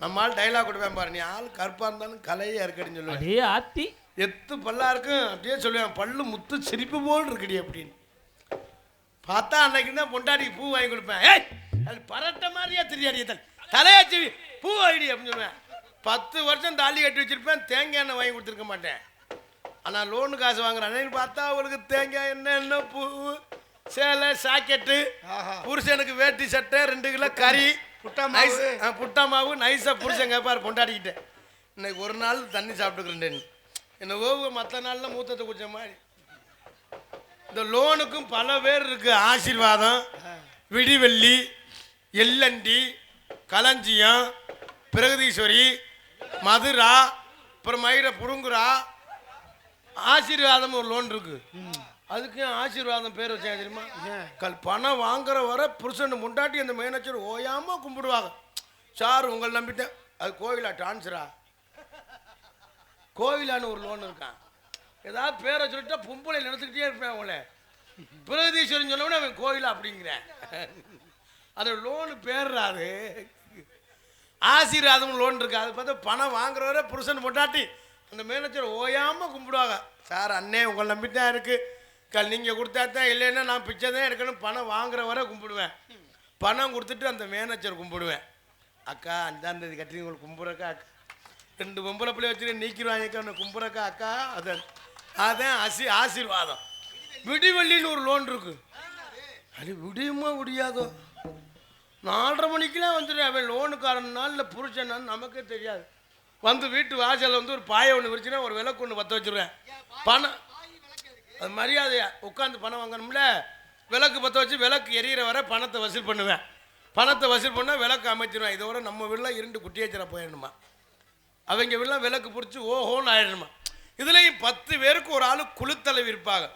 நம்மால் டைலாக் கொடுப்பேன் பாரு, நீ ஆள் கருப்பா இருந்தாலும் கலையா இருக்கடின்னு சொல்லுவேன். ஆத்தி எத்து பல்லா இருக்கும் அப்படியே சொல்லுவேன், பல்லு முத்து சிரிப்பு போல் இருக்குடி அப்படின்னு. பார்த்தா அன்னைக்கு தான் பொண்டாட்டிக்கு பூ வாங்கி கொடுப்பேன். ஏய் அது பரட்ட மாதிரியா தெரியாடி தலையாச்சி பூ வாங்கிடி அப்படின்னு சொல்லுவேன். 10 வருஷம் தாலி கட்டி வச்சிருப்பேன், தேங்காய் எண்ணெய் வாங்கி கொடுத்துருக்க மாட்டேன். ஆனால் லோனு காசு வாங்குறேன் பார்த்தா அவளுக்கு தேங்காய் எண்ணெய் பூ, சேலை, சாக்கெட்டு, புருஷனுக்கு வேட்டி சட்டை, 2 கிலோ கறி, புட்டா மாவு நைஸாக புருஷன் கேட்பார் பொண்டாடிக்கிட்டேன். இன்னைக்கு ஒரு நாள் தண்ணி சாப்பிட்டுக்கிறேன். என்ன ஓவு மற்ற நாளில் மூத்தத்தை குடிச்ச மாதிரி. இந்த லோனுக்கும் பல பேர் இருக்கு. ஆசீர்வாதம், விடிவெள்ளி, எல்லண்டி, களஞ்சியம், பிரகதீஸ்வரி, மதுரா, அப்புறம் மயிரை புடுங்குறா. ஆசீர்வாதம் ஒரு லோன் இருக்கு. அதுக்கு ஆசீர்வாதம் பேர் வச்சா தெரியுமா? பணம் வாங்குற வர புருஷன் முண்டாட்டி அந்த மேனேஜர் ஓயாம கும்பிடுவாங்க. சார் உங்களை நம்பிட்டேன். அது கோவிலா டான்ஸரா? கோவிலான்னு ஒரு லோன் இருக்கான். ஏதாவது பேரை சொல்லிட்டா பொம்பளை நினைச்சுக்கிட்டே இருப்பேன். அவங்கள பிரகதீஸ்வரன் சொன்னவனே அவன் கோவிலா அப்படிங்கிறேன். அது லோனு பேர்றாது. ஆசீர்வாதம் லோன் இருக்கு. அது பார்த்தா பணம் வாங்குற வர புருஷன் முண்டாட்டி அந்த மேனேஜர் ஓயாமல் கும்பிடுவாங்க. சார் அண்ணே உங்களை நம்பித்தான் இருக்குது, நீங்கள் கொடுத்தா தான், இல்லைன்னா நான் பிச்சை தான் எடுக்கணும். பணம் வாங்குற வரை கும்பிடுவேன். பணம் கொடுத்துட்டு அந்த மேனேஜர் கும்பிடுவேன். அக்கா 5ஆம் தேதி கட்டி உங்களுக்கு கும்பிட்றக்கா, அக்கா 2 பொம்பளை பிள்ளை வச்சுட்டு நீக்கிடுவாங்கக்கா உன்னை கும்பிட்றக்கா அக்கா. அதான் ஆசீர்வாதம். விடிவெள்ளின்னு ஒரு லோன் இருக்கு. அது விடியுமா முடியாதோ? 4:30 மணிக்கெலாம் வந்துட்டு அவன் லோனுக்காரனால இல்லை புருஷனான்னு நமக்கே தெரியாது. வந்து வீட்டு வாசலில் வந்து ஒரு பாயை ஒன்று விரிச்சுன்னா ஒரு விளக்கு ஒன்று பற்ற வச்சுருவேன். பணம் அது மரியாதையா உட்காந்து பணம் வாங்கணும்ல. விளக்கு பற்ற வச்சு விளக்கு எரியிற வரை பணத்தை வசூல் பண்ணுவேன். பணத்தை வசூல் பண்ணால் விளக்கு அமைச்சிருவேன். இதோட நம்ம வீட்டில் 2 குட்டியேச்சரை போயிடணுமா, அவங்க வீட்டில் விளக்கு பிடிச்சி ஓஹோன்னு ஆயிடணுமா. இதுலேயும் 10 பேருக்கு ஒரு ஆள் குழுத்தலைவி இருப்பாங்க.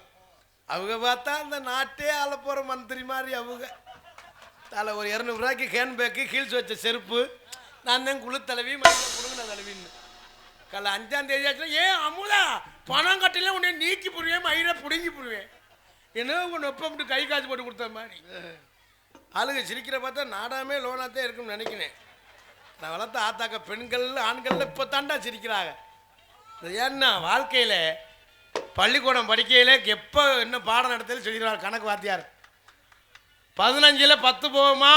அவங்க பார்த்தா அந்த நாட்டே ஆள போகிற மந்திரி மாதிரி. அவங்க தலை ஒரு 200 ரூபாய்க்கு ஹேண்ட்பேக்கு ஹீல்ஸ் வச்ச செருப்பு. நான் தான் குழுத்தலைவி கொடுங்கின தலைவின்னு. கல்ல 5ஆம் தேதி ஆச்சுன்னா ஏன் அமுதா பணம் கட்டில உடனே நீக்கி போடுவேன், மயிரை பிடுங்கி போடுவேன். என்ன ஒன்று எப்போ அப்படி கை காசு போட்டு கொடுத்த மாதிரி. ஆளுங்க சிரிக்கிற பார்த்தா நாடாமே லோனாத்தான் இருக்குன்னு நினைக்கிறேன். நான் வளர்த்த ஆத்தாக்க பெண்கள் ஆண்கள் இப்போ தாண்டா சிரிக்கிறாங்க. ஏன்னா வாழ்க்கையில் பள்ளிக்கூடம் படிக்கையில் எப்போ என்ன பாடம் நடத்தல சொல்லிடுவார் கணக்கு வாத்தியார். 15ல் 10 போகுமா,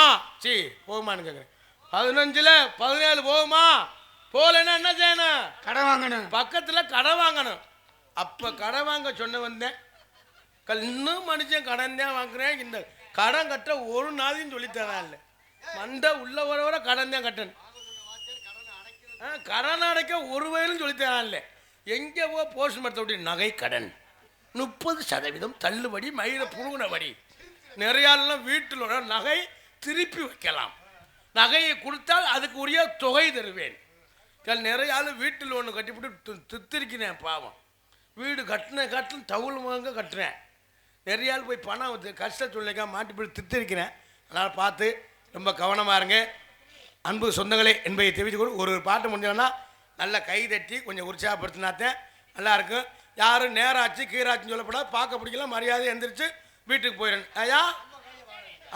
போகுமான்னு கேட்குறேன். 15ல் 17 போகுமா, போகலன்னா என்ன செய்யணும், கடை வாங்கணும். பக்கத்தில் கடை வாங்கணும். அப்போ கடை வாங்க சொன்ன வந்தேன். இன்னும் மனுஷன் கடன் தான் வாங்குறேன். இந்த கடன் கட்ட ஒரு நாளையும் சொல்லித்தரா இல்லை. மண்டை உள்ள வர கடன் தான் கட்டணும். கடன் அடைக்க ஒரு வயலும் சொல்லித்தரா இல்லை. எங்கே போ போஸ்ட் மரத்தை விட்டு நகை கடன் 30% தள்ளுபடி, மயிரை புழுகுனபடி. நிறையாலாம் வீட்டில் நகை திருப்பி வைக்கலாம், நகையை கொடுத்தால் அதுக்கு உரிய தொகை தருவேன். நிறைய ஆள் வீட்டில் ஒன்று கட்டிவிட்டு தித்திருக்கிறேன் பாவம். வீடு கட்டின டவுல் வாங்க கட்டுறேன். நிறைய ஆள் போய் பணம் கஷ்ட சொல்லிக்கா மாட்டி போய் தித்திருக்கிறேன். அதனால் பார்த்து ரொம்ப கவனமாக இருங்க. அன்பு சொந்தங்களே என்பதை தெரிவித்துக்கொண்டு ஒரு பாட்டு முடிஞ்சோன்னா நல்லா கை தட்டி கொஞ்சம் உற்சாகப்படுத்தினாத்தேன் நல்லாயிருக்கும். யாரும் நேராச்சு கீராச்சுன்னு சொல்லப்படாது. பார்க்க பிடிக்கலாம், மரியாதை எந்திரிச்சு வீட்டுக்கு போயிடணும். ஐயா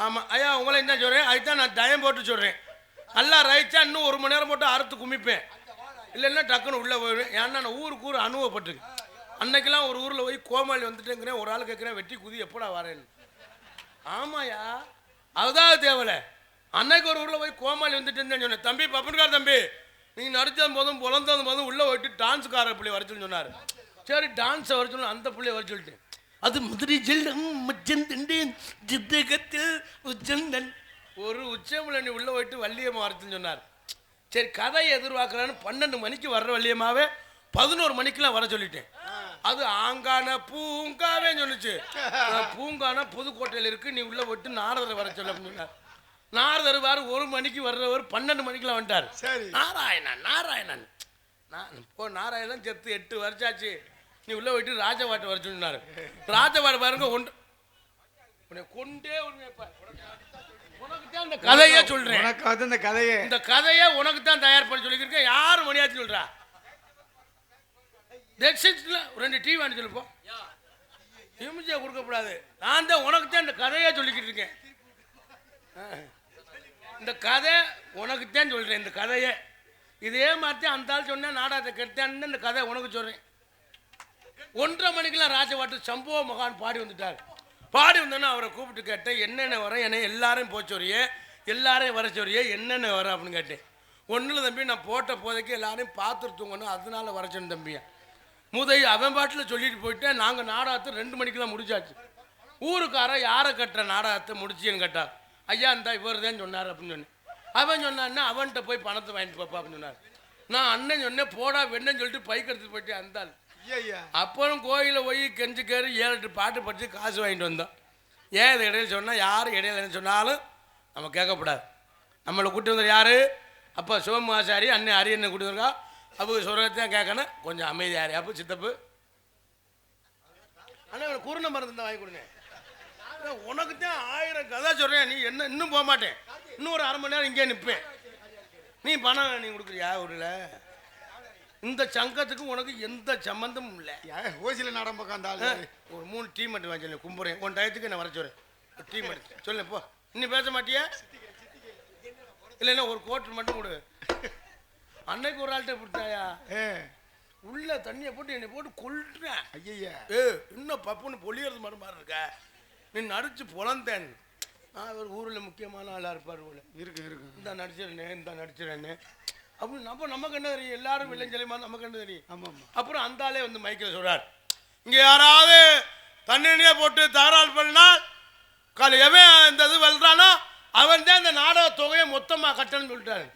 ஆமாம் ஐயா உங்களை என்ன சொல்கிறேன், அதுதான் நான் டயம் போட்டு சொல்கிறேன். நல்லா ரைச்சா இன்னும் 1 மணி நேரம் போட்டு அறுத்து குமிப்பேன். இல்லைன்னா டக்குன்னு உள்ளே போயிடுவேன். ஏன்னா நான் ஊருக்கு அனுபவப்பட்டிருக்கு. அன்னைக்கெல்லாம் ஒரு ஊரில் போய் கோமாளி வந்துட்டேங்கிறேன். ஒரு ஆள் கேட்குறேன் வெட்டி குதி எப்படா வரேன்னு. ஆமாயா அதுதான் தேவலை. அன்னைக்கு ஒரு ஊரில் போய் கோமாளி வந்துட்டேன்னு சொன்னேன். தம்பி பப்பன்கார் தம்பி நீங்கள் நடித்தது போதும் புலந்தது போதும் உள்ளே போயிட்டு டான்ஸுக்கார பிள்ளை வர சொல்லி சொன்னார். சரி டான்ஸை வர சொல்லணும். அந்த பிள்ளைய வர சொல்லிட்டு அது முதிரி ஜில் ஒரு உச்சமிழனி உள்ளே போயிட்டு வள்ளியம்மா வரச்சுன்னு சொன்னார். சரி கதையை எதிர்பார்க்கலான்னு 12 மணிக்கு வர்ற வள்ளியம்மாவே 11 மணிக்கெலாம் வர சொல்லிட்டேன். அது ஆங்கான பூங்காவே சொன்னிச்சு. பூங்கான புதுக்கோட்டையில் இருக்குது, நீ உள்ளே போட்டு நாரதரை வர சொல்ல அப்படின்னு சொன்னார். நாரதர் வாரு 1 மணிக்கு வர்றவர் 12 மணிக்கெலாம் வந்துட்டார். நாராயணன் நான் இப்போ நாராயணன் செத்து 8 வருஷாச்சு. நீ உள்ளே போயிட்டு ராஜபாட்டை வர சொன்னார். ராஜபாட்டை பாருங்க உன்னை கொண்டே உனக்கு தான் இந்த கதையே சொல்றேன். இந்த கதையை உனக்கு தான் தயார் பண்ணி சொல்லியிருக்கேன். யாரும் மணியாச்சு சொல்றா 2 டீ வாங்கி சொல்லுப்போம். இமிஜியா கொடுக்கப்படாது. நான் தான் உனக்கு தான் இந்த கதையை சொல்லிக்கிட்டு இருக்கேன். இந்த கதை உனக்கு தான் சொல்றேன். இந்த கதையை இதே மாதிரி அந்த ஆள் சொன்னேன் நாடகத்தை கெடுத்தேன்னு இந்த கதை உனக்கு சொல்றேன். 1:30 மணிக்கெல்லாம் ராஜபாட்டு சம்பவ மகான் பாடி வந்துட்டார். பாடி வந்தோன்னா அவரை கூப்பிட்டு கேட்டேன், என்னென்ன வர என்னை எல்லாரையும் போச்சோரியே, எல்லாரையும் வர சொல்றியே, என்னென்ன வர அப்படின்னு கேட்டேன். ஒன்றில் தம்பி நான் போட்ட போதைக்கு எல்லாரையும் பார்த்துட்டு தூங்கணும், அதனால வர சொன்ன தம்பியா. அவன் பாட்டில் சொல்லிட்டு போயிட்டேன். நாங்கள் நாடகத்தை 2 மணிக்கெல்லாம் முடிச்சாச்சு. ஊருக்காரன் யாரை கட்டுற நாடகத்தை முடிச்சின்னு கேட்டார். ஐயா இந்த இவர் தான் சொன்னார் அப்படின்னு சொன்னேன். அவன் சொன்னான்னா அவன்கிட்ட போய் பணத்தை வாங்கிட்டு போப்பா அப்படின்னு சொன்னார். நான் அண்ணன் சொன்னேன் போடா வெண்ணன்னு சொல்லிட்டு பைக் எடுத்துட்டு போயிட்டு அந்தாள். அப்புறம் கோயிலில் போய் கெஞ்சு கேறு 7-8 பாட்டு படித்து காசு வாங்கிட்டு வந்தோம். ஏன் இதை இடையில சொன்னால் யார் இடையில என்ன சொன்னாலும் நம்ம கேட்கக்கூடாது. நம்மளை கூட்டி வந்தார் யார், அப்போ சிவமாசாரி அண்ணன் அரியண்ணை கூட்டி வந்திருக்கா. அவங்க சொல்கிறதான் கேட்கணும். கொஞ்சம் அமைதியாரு. அப்போ சித்தப்பு அண்ணன் குருணை மருந்து தான் வாங்கி கொடுங்க. உனக்கு தான் 1000 கதை சொல்கிறேன். நீ என்ன இன்னும் போக மாட்டேன். இன்னும் ஒரு 1/2 மணி நேரம் இங்கே நிற்பேன். நீ பணம் நீ கொடுக்குறியா ஊரில்? இந்த சங்கத்துக்கு உனக்கு எந்த சம்மந்தமும் இல்லை. ஓசியில் நாடம் பக்கம் அந்த ஒரு 3 டீ மட்டும் வாங்கி சொல்லு கும்புறேன். உன் டயத்துக்கு நான் வர சொல்கிறேன். டீ மட்டும் சொல்லு போ. இன்னும் பேச மாட்டியா? இல்லைன்னா ஒரு கோட்டு மட்டும் கொடு. அன்னைக்கு ஒரு ஆள்கிட்ட விட்டாயா உள்ள தண்ணியை போட்டு என்னை போட்டு கொள்றேன். ஐயா இன்னும் பப்புன்னு பொழியறது மாதிரி இருக்க. நீ நடிச்சு பொழந்தேன். நான் ஒரு ஊரில் முக்கியமான ஆளாக இருப்பார் போல இருக்கு. இந்த நடிச்சிடறேன்னு அப்படின்னு நமக்கு என்ன தெரியும்? எல்லாரும் வில்லைஞ்சலியமா நமக்கு என்ன தெரியும்? ஆமாம். அப்புறம் அந்த ஆளே வந்து மைக்கில் சொல்கிறார், இங்கே யாராவது தண்ணியே போட்டு தாராள் பண்ணால் எவன் இந்த இது வெல்றானோ அவன் தான் இந்த நாடக தொகையை மொத்தமாக கட்டணும்னு சொல்லிட்டாரு.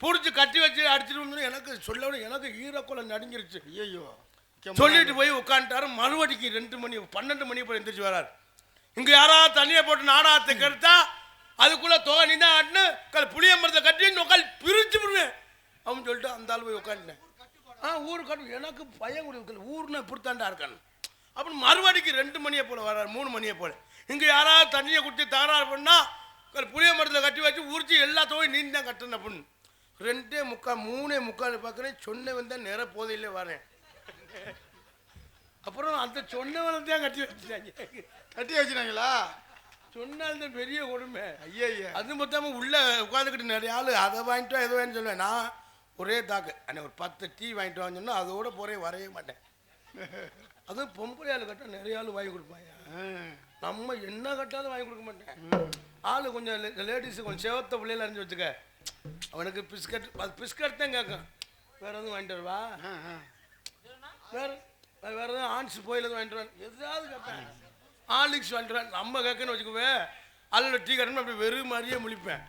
பிடிச்சி கட்டி வச்சு அடிச்சிட்டு வந்து எனக்கு சொல்ல எனக்கு ஈரக்குள்ள நடுங்கிருச்சு. ஐயோ சொல்லிட்டு போய் உட்காந்துட்டாரு. மறுபடிக்கு 2 மணி 12 மணி போய் எந்திரிச்சு வராரு. இங்க யாராவது தண்ணியை போட்டு நாடகத்தை கெடுத்தா அதுக்குள்ள தொகை நீ தான் ஆட்டுன்னு புளிய மரத்தை கட்டி நொக்கால் பிரிச்சு விடுவேன் அவன் சொல்லிட்டு அந்த ஆள் போய் உட்காந்துட்டேன். ஊரு கட்டு எனக்கு பயம் கொடுக்கல. ஊர்னா இப்படித்தாண்டா இருக்கான்னு அப்படின்னு மறுபடிக்கு 2 மணியை போல வர்றாரு. 3 மணியை போல இங்க யாராவது தண்ணியை குடிச்சு தகராறு பண்ணா புளிய மரத்தில் கட்டி வச்சு உரிச்சு எல்லா தொகையும் நீ தான் கட்டணும் அப்படின்னு 2:45 3:45 பார்க்குறேன். சொன்னவன் தான் நிற போதையிலே வரேன். அப்புறம் அந்த சொன்னவன் தான் கட்டி வச்சுட்டாங்களா? சொன்னால்தான் பெரிய கொடுமை. ஐயா அது மொத்தமாக உள்ள உட்காந்துக்கிட்டு நிறைய ஆள் அதை வாங்கிட்டு வா எதை வேணும்னு சொல்லுவேன். நான் ஒரே தாக்கு அன்னைக்கு ஒரு 10 டீ வாங்கிட்டு வான்னு சொன்னால் அதோட போகிறே வரைய மாட்டேன். அதுவும் பொம்பளை ஆள் கட்டால் நிறைய ஆள் வாங்கி கொடுப்பாங்க. நம்ம என்ன கட்டாலும் வாங்கி கொடுக்க மாட்டேன். ஆள் கொஞ்சம் லேடிஸு கொஞ்சம் செவத்த பிள்ளையில அறிஞ்சு வச்சுக்க. அவனுக்கு பிஸ்கட் பிஸ்கட் தான் கேட்கும். வேறு எதுவும் வாங்கிட்டு வருவா? வேறு எதுவும் ஆன்ஸ் போயில் எதுவும் வாங்கிட்டு வருவான். எதாவது கேட்பேன். ஆலிக்ஸ் வாங்கிட்டு வருவான். நம்ம கேட்கன்னு வச்சுக்குவேன். அதில் டீ கட்டணும் அப்படி வெறும் மாதிரியே முழிப்பேன்.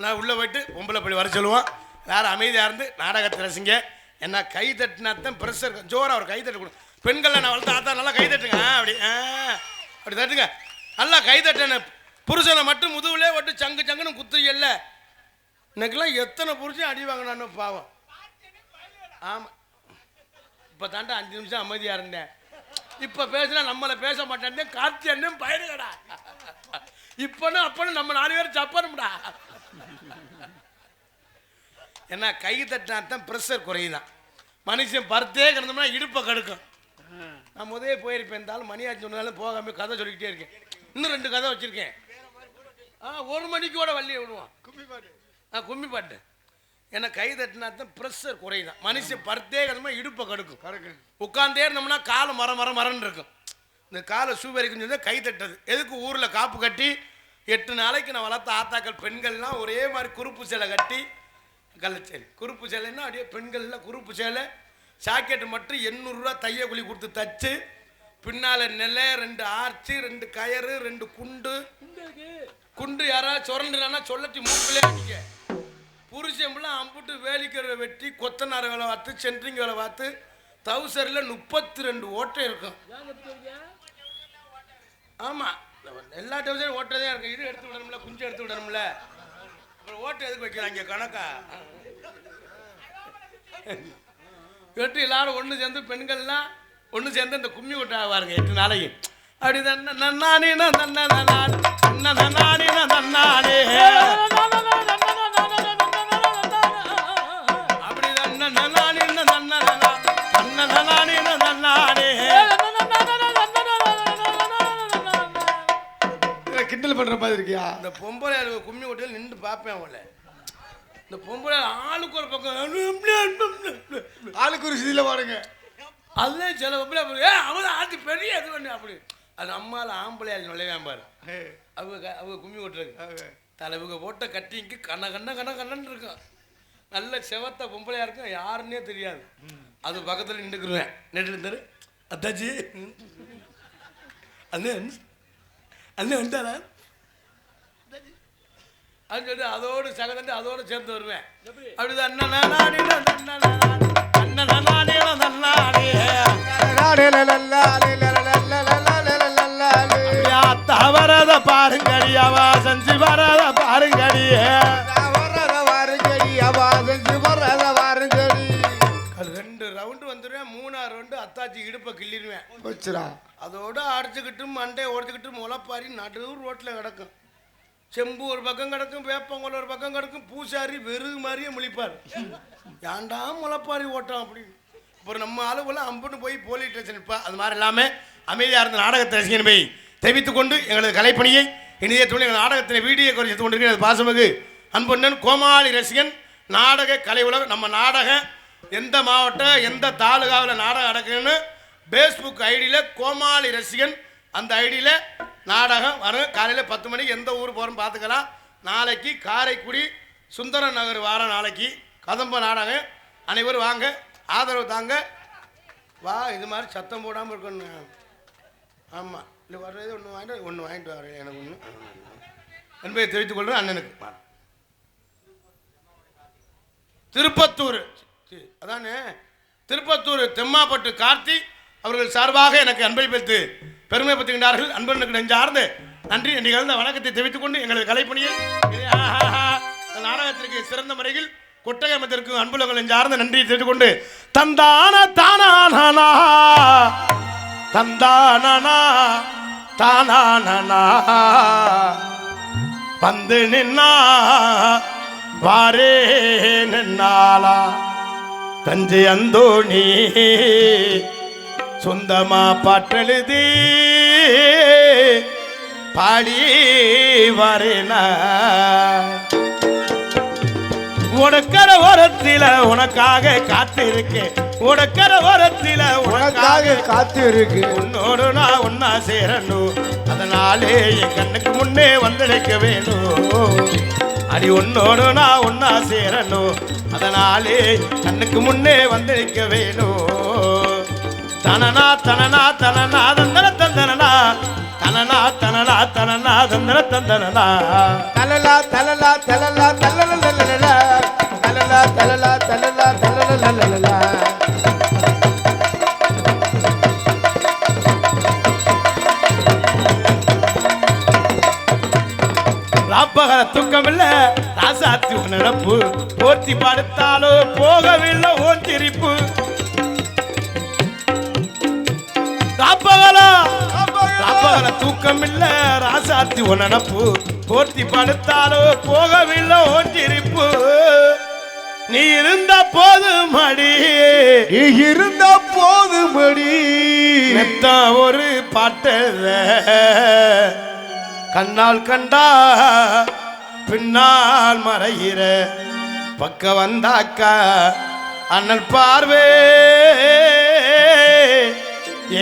நான் உள்ளே போயிட்டு பொம்பளை பள்ளி வர சொல்லுவான். வேறு அமைதியாக இருந்து நாடகத்தை ரசிங்க. என்ன கை தட்டினாத்தான் ப்ரெஷர் ஜோராக ஒரு கை தட்டு கொடுக்கும். பெண்களை நான் வளர்த்து ஆத்தா நல்லா கை தட்டுங்க. அப்படி தட்டுங்க நல்லா கை தட்டேன்னு. புருஷனை மட்டும் முதுகுலே ஒட்டு சங்கு சங்குன்னு குத்து இல்லை. இன்னைக்கெல்லாம் எத்தனை புருஷன் அடி வாங்கினான்னு பாவம். ஆமாம் இப்போ தாண்டா 5 நிமிஷம் அமைதியாக இருந்தேன். இப்போ பேசுனா நம்மளை பேச மாட்டேன். கார்த்தி அண்ணன் பயிர்களா இப்போன்னு அப்போன்னு நம்ம 4 பேர் சப்பணும்டா. ஏன்னா கை தட்டினாத்தான் ப்ரெஷர் குறையுதான். மனுஷன் பருத்தே கிடந்தோம்னா இடுப்பை கடுக்கும். நான் முதலே போயிருப்பேன். இருந்தாலும் மணியாச்சு சொன்னாலும் போகாமல் கதை சொல்லிக்கிட்டே இருக்கேன். இன்னும் 2 கதை வச்சுருக்கேன். 1 மணிக்கு கூட வள்ளியை விடுவான். கும்மி பாட்டு. ஏன்னா கை தட்டினாத்தான் ப்ரெஷர் குறையுதான். மனுஷன் பருத்தே கிடந்தோம்னா இடுப்பை கடுக்கும். உட்காந்தே இருந்தோம்னா காலை மரன்னு இருக்கும். இந்த காலை சூவரிக்குன்னு சொல்லி கை தட்டது. எதுக்கு ஊரில் காப்பு கட்டி 8 நாளைக்கு நான் வளர்த்த ஆத்தாக்கள் பெண்கள்லாம் ஒரே மாதிரி குறுப்பு சேலை கட்டி கள்ளச்சேரி குறுப்பு சேலைன்னா அப்படியே பெண்கள்லாம் குறுப்பு சேலை ஜாக்கெட்டு மட்டும் 800 ரூபா தையக்கூலி கொடுத்து தச்சு பின்னால் நிலை 2 ஆர்ச்சி 2 கயறு 2 குண்டு யாராவது சுரண்டுனா சொல்லட்டி மூக்கிலே அடிக்க. புருஷம்பெல்லாம் அம்புட்டு வேலிக்கிற வெட்டி கொத்தனார் வேலை பார்த்து சென்ட்ரிங் வேலை பார்த்து தவுசரில் 32 ஓட்டை இருக்கும். ஆமாம் எல்லா டவுசரும் ஓட்டதே இருக்கும். இது எடுத்து விடணும்ல, குஞ்சு எடுத்து விடணும்ல. அப்புறம் ஓட்டை எதுக்கு வைக்கிறாங்க கணக்கா? வெட்டி எல்லாரும் ஒன்று சேர்ந்து பெண்கள்லாம் ஒன்று சேர்ந்து இந்த கும்மி கொட்டா பாருங்க 8 நாளைக்கு. அப்படி நன்னானே நன்னானே நன்னானே அப்படி நன்னானே நன்னானே நன்னானே கிண்டல் பண்ற மாதிரி இருக்கியா? இந்த பொம்பளை கும்மி கொட்டையில் நின்று பார்ப்பேன். அவளை இந்த பொம்பளை ஆளுக்கு ஒரு பக்கம் ஆளுக்கு ஒரு சிதில பாருங்க. அதுதான் சில பொம்பளை அவன் ஆட்டு பெரிய இது பண்ணு அப்படி. அது அம்மாவில் ஆம்பளையால் நுழையான் பாரு. அவங்க கும்மி கொட்டுறது தலைவுக போட்ட கட்டிங்க்கு கண்ணன்னு இருக்கும். நல்ல செவத்த பொம்பளையா இருக்கும். யாருன்னே தெரியாது. அது பக்கத்தில் நின்றுக்குருவேன். நெட்டு அத்தாச்சி அண்ணன் அண்ணன் வந்துட்டாரா அப்படின்னு சொல்லி அதோடு சகதண்டு அதோடு சேர்ந்து வருவேன். அப்படிதான் தவறத பாருங்கடி அவா செஞ்சு வரத பாருங்கடி ரெண்டு ரவுண்டு வந்துடுவேன். 3ஆவது ரவுண்டு அத்தாச்சி இடுப்பை கிள்ளிடுவேன். அதோட அடிச்சுக்கிட்டு மண்டையை உடச்சுக்கிட்டு முளைப்பாரி நடு ரோட்டில் கிடக்கும். செம்பு ஒரு பக்கம் கிடக்கும், வேப்பங்கொலை ஒரு பக்கம் கிடக்கும். பூசாரி வெறுகு மாதிரியே முழிப்பார். ஏன்டா முளைப்பாரி ஓட்டம் அப்படின்னு. அப்புறம் நம்ம அளவுல அம்புன்னு போய் போலீஸ் ஸ்டேஷன் நிற்பா. அது மாதிரி இல்லாமல் அமைதியாக இருந்த நாடகத்தை ரசிகன் போய் தெரிவித்துக் கொண்டு எங்களது கலைப்பணியை இனிய துணை நாடகத்தினை வீடியோ குறைத்து கொண்டிருக்கிறது பாசமிகு அன்புண்ணன் கோமாளி ரசிகன் நாடக கலை உலகம். நம்ம நாடகம் எந்த மாவட்டம் எந்த தாலுகாவில் நாடகம் நடக்குதுன்னு ஃபேஸ்புக் ஐடியில் கோமாளி ரசிகன் அந்த ஐடியில் நாடகம் வரும். காலையில் 10 மணிக்கு எந்த ஊர் போகிறோம் பார்த்துக்கலாம். நாளைக்கு காரைக்குடி சுந்தர நகர் வாரம். நாளைக்கு கதம்ப நாடகம். அனைவரும் வாங்க, ஆதரவு தாங்க. வா இது மாதிரி சத்தம் போடாமல் இருக்கணும். ஆமாம் இல்லை வர்றது ஒன்று வாங்கிட்டு வரேன். எனக்கு ஒன்று என்பதை தெரிவித்துக் கொள்கிறேன் அண்ணனுக்கு. திருப்பத்தூர் அதானே திருப்பத்தூர் தெம்மாப்பட்டு கார்த்தி அவர்கள் சார்பாக எனக்கு அன்பளிப்பித்து பெருமைப்படுத்துகின்றார்கள். அன்பனுக்கு நெஞ்சார்ந்து நன்றி நிகழ்ந்த வணக்கத்தை தெரிவித்துக் கொண்டு எங்களது கலைப்பணியில் நாடகத்திற்கு சிறந்த முறையில் கொட்டகமத்திற்கு அன்புலங்கள் நெஞ்சார்ந்த நன்றியை தெரிவித்துக் கொண்டு தந்தான தானா தந்தானா தானா வந்து நின்னா வாரே நின்னாலா தஞ்சை அந்தோணி சொந்தமா பாட்டெழுதி பாடி வரேனா உனக்கர ஓரத்தில உனக்காக காத்திருக்கேன் உனக்கர ஓரத்தில உனக்காக காத்திருக்கு உன்னோடு நான் ஒன்னா சேரணும் அதனாலே என் கண்ணுக்கு முன்னே வந்திருக்க வேணும் அடி உன்னோடு நான் ஒன்னா சேரணும் அதனாலே கண்ணுக்கு முன்னே வந்திருக்க வேணும் தனனா தனனா தனனா தந்தன தந்தனா தனனா தனனா தனனா தந்தன தந்தனா தலலா தலலா தலலா தலலா தலலா தலலா தலலா தலலா தலலா தலலா ராப்பகர தூக்கம் இல்ல ராசாத்தி நினப்பு போர்த்தி படுத்தாலோ போகவில்லை ஓன் திரிப்பு ராப்பகல தூக்கம் இல்ல ராசாத்தி நினப்பு போர்த்தி படுத்தாலோ போகவில்லை ஓன் திரிப்பு நீ இருந்த போது மடி நீ இருந்த போது மடி மெத்த ஒரு பாட்டத கண்ணால் கண்டா பின்னால் மறைகிற பக்க வந்தாக்கா அண்ணல் பார்வே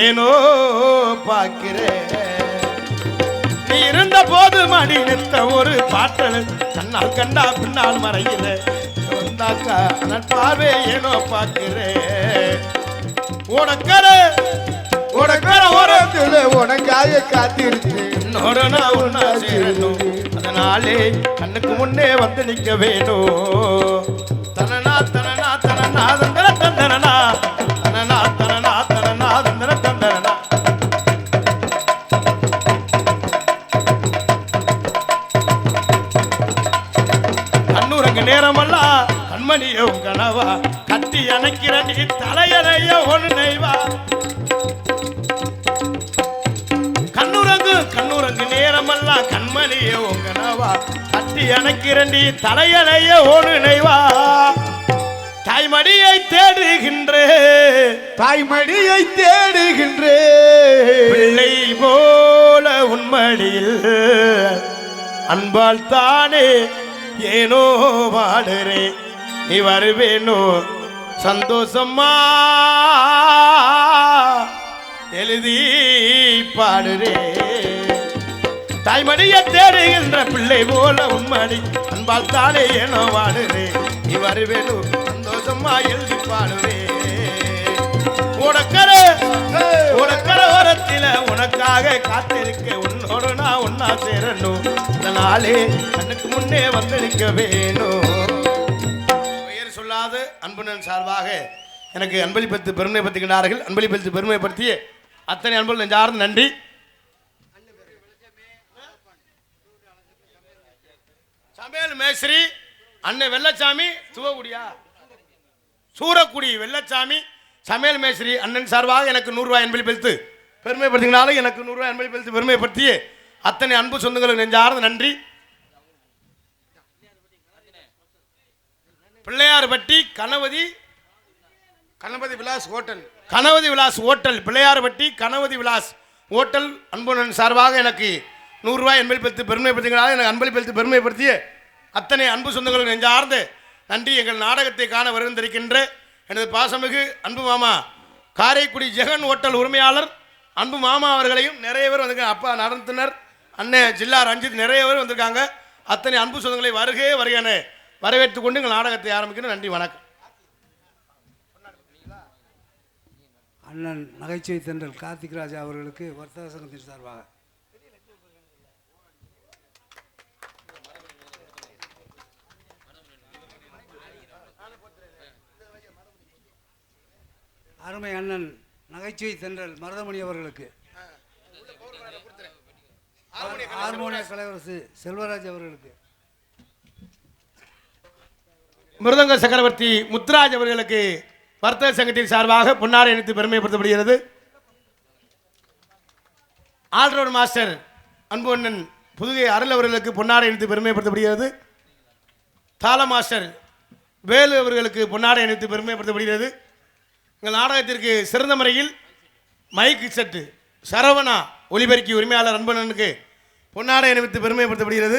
ஏனோ பார்க்கிறேன் நீ இருந்த போது மடி நிறுத்த ஒரு பாட்டல் கண்ணால் கண்டா பின்னால் மறைகிற வந்தாக்கா அண்ணல் பார்வே ஏனோ பார்க்கிறேன் உனக்கர உனக்கர ஓரத்துல உனக்காக காத்திருக்கு அதனாலே கண்ணுக்கு முன்னே வந்து நிற்க வேணும் தனனா தனனா தனனா தந்தன தந்தனா தனனா தனனா தனனா தந்தன தந்தனா கண்ணூரங்கு நேரமெல்லாம் கண்மணியோ கனவா கட்டி அணைக்கிற நீ தலையறைய ஒன்று நெய்வா கண்ணூரங்கு நேரமெல்லாம் கண்மணியே உங்கனவா கட்டி அணைக்கிறண்டி தலையணைய ஓடு நெய்வா தாய்மடியை தேடுகின்றே தாய்மடியை தேடுகின்றே பிள்ளை போல உன்மடியில் அன்பால் தானே ஏனோ வாடுறே நீ வருவேனோ சந்தோஷமா எழுதி பாடுறே தாய்மடியை தேடுகின்ற பிள்ளை போல உன்மடி அன்பால் தானே ஏனோ வாடுறே நீ வருவேனோ சந்தோஷமா எழுதி பாடுறே உனக்கர ஓரத்தில உனக்காக காத்திருக்க உன்னோடு நான் ஒன்னா சேரணும் அதனாலே கண்ணுக்கு முன்னே வந்திருக்க வேணும் பெயர் சொல்லாத அன்புடன் சார்பாக எனக்கு அன்பளிப்பத்து பெருமைப்படுத்துகிறார்கள் அன்பளிப்பத்து பெருமைப்படுத்திய அத்தனை அன்புகள் நெஞ்சார்ந்த நன்றி சமையல் மேஸ்திரி அண்ணன் வெள்ளச்சாமி துவகுடியா சூரக்குடி வெள்ளச்சாமி சமையல் மேஸ்திரி அண்ணன் சார்பாக எனக்கு 100 ரூபாய் அன்பளிப்பளித்து பெருமைப்படுத்தினாலும் எனக்கு 100 ரூபாய் அன்பளிப்பளித்து பெருமைப்படுத்திய அத்தனை அன்பு சொந்தங்களுக்கு நெஞ்சார்ந்த நன்றி Pillaiyarpatti Ganapathi Vilas hotel Ganapathi Vilas hotel Pillaiyarpatti Ganapathi Vilas hotel அன்புடன் சார்பாக எனக்கு 100 ரூபாய் அன்பளிப்பளித்து பெருமைப்படுத்துகிறார்கள் எனக்கு அன்பளிப்பளித்து பெருமைப்படுத்திய அத்தனை அன்பு சொந்தங்களுக்கு நெஞ்சார்ந்து நன்றி எங்கள் நாடகத்தை காண வருகின்ற எனது பாசமிகு அன்பு மாமா காரைக்குடி ஜெகன் ஹோட்டல் உரிமையாளர் அன்பு மாமா அவர்களையும் நிறைய பேர் வந்திருக்காங்க அப்பா நடத்தினர் அண்ணன் ஜில்லா ரஞ்சித் நிறைய பேர் வந்திருக்காங்க அத்தனை அன்பு சொந்தங்களை வருகையான வரவேற்றுக் கொண்டு எங்கள் நாடகத்தை ஆரம்பிக்கணும் நன்றி வணக்கம் அண்ணன் நகைச்சுவை தென்றல் கார்த்திக் ராஜா அவர்களுக்கு வர்த்தக சங்கத்தின் சார்பாக அருமை அண்ணன் நகைச்சுவை தென்றல் மருதமணி அவர்களுக்கு, ஹார்மோனிய கலைவரசு செல்வராஜ் அவர்களுக்கு, மிருதங்க சக்கரவர்த்தி முத்துராஜ் அவர்களுக்கு வர்த்தக சங்கத்தின் சார்பாக பொன்னாடை அணிவித்து பெருமைப்படுத்தப்படுகிறது. ஆல்ரவுண்ட் மாஸ்டர் அன்பு அண்ணன் புதுகை அருள் அவர்களுக்கு பொன்னாடை அணிவித்து பெருமைப்படுத்தப்படுகிறது. தாள மாஸ்டர் வேலு அவர்களுக்கு பொன்னாடை அணிவித்து பெருமைப்படுத்தப்படுகிறது. எங்கள் நாடகத்திற்கு சிறந்த முறையில் மைக்கு செட்டு சரவணா ஒலிபெருக்கி உரிமையாளர் அன்பண்ணனுக்கு பொன்னாடை அணிவித்து பெருமைப்படுத்தப்படுகிறது.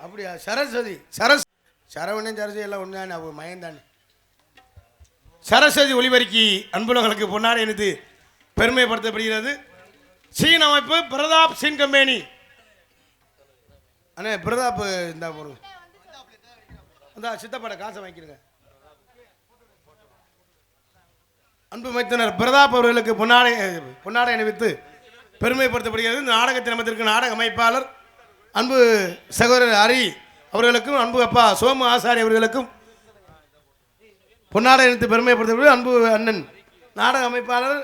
அப்படியா? சரஸ்வதி சரவணன் சரஸ்வதி எல்லாம் ஒன்றுதான், அவங்க மயன்தான். சரஸ்வதி ஒலிபெருக்கி அன்புலங்களுக்கு பொன்னாடை அணிவித்து பெருமைப்படுத்தப்படுகிறது. சீன் அமைப்பு பிரதாப் சீன் கம்பெனி. அண்ணே பிரதாப் இந்த போடுங்க, அந்த சித்தப்பாட காசை வாங்கிக்கிறங்க. அன்பு மைத்தனர் பிரதாப் அவர்களுக்கு பொன்னாடை அணிவித்து பெருமைப்படுத்தப்படுகிறது. இந்த நாடகத்தின் நமத்திற்கு நாடக அமைப்பாளர் அன்பு சகோதரர் ஹரி அவர்களுக்கும் அன்பு அப்பா சோமு ஆசாரி அவர்களுக்கும் பொன்னாடை அணிவித்து பெருமைப்படுத்தப்படுகிறது. அன்பு அண்ணன் நாடக அமைப்பாளர்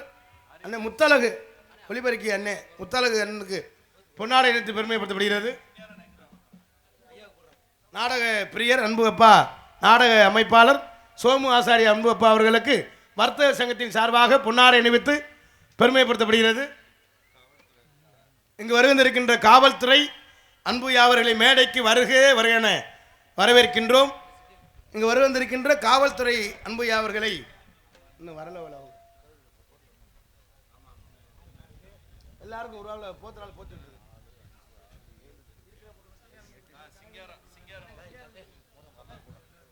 அண்ணன் முத்தழகு ஒலிபெருக்கி அண்ணே முத்தழகு அண்ணனுக்கு பொன்னாடை அணிவித்து பெருமைப்படுத்தப்படுகிறது. நாடக பிரியர் அன்பு அப்பா நாடக அமைப்பாளர் சோமு ஆசாரி அன்பு அப்பா அவர்களுக்கு வர்த்தக சங்கத்தின் சார்பாக பொன்னாடை அணிவித்து பெருமைப்படுத்தப்படுகிறது. இங்கு வருகின்றிருக்கின்ற காவல்துறை அன்பு யாவர்களை மேடைக்கு வருகென வரவேற்கின்றோம். இங்கு வருகின்றிருக்கின்ற காவல்துறை அன்பு யாவர்களை இன்னும் வரல எல்லாருக்கும் ஒரு ஆள் போத்திரால் போட்டு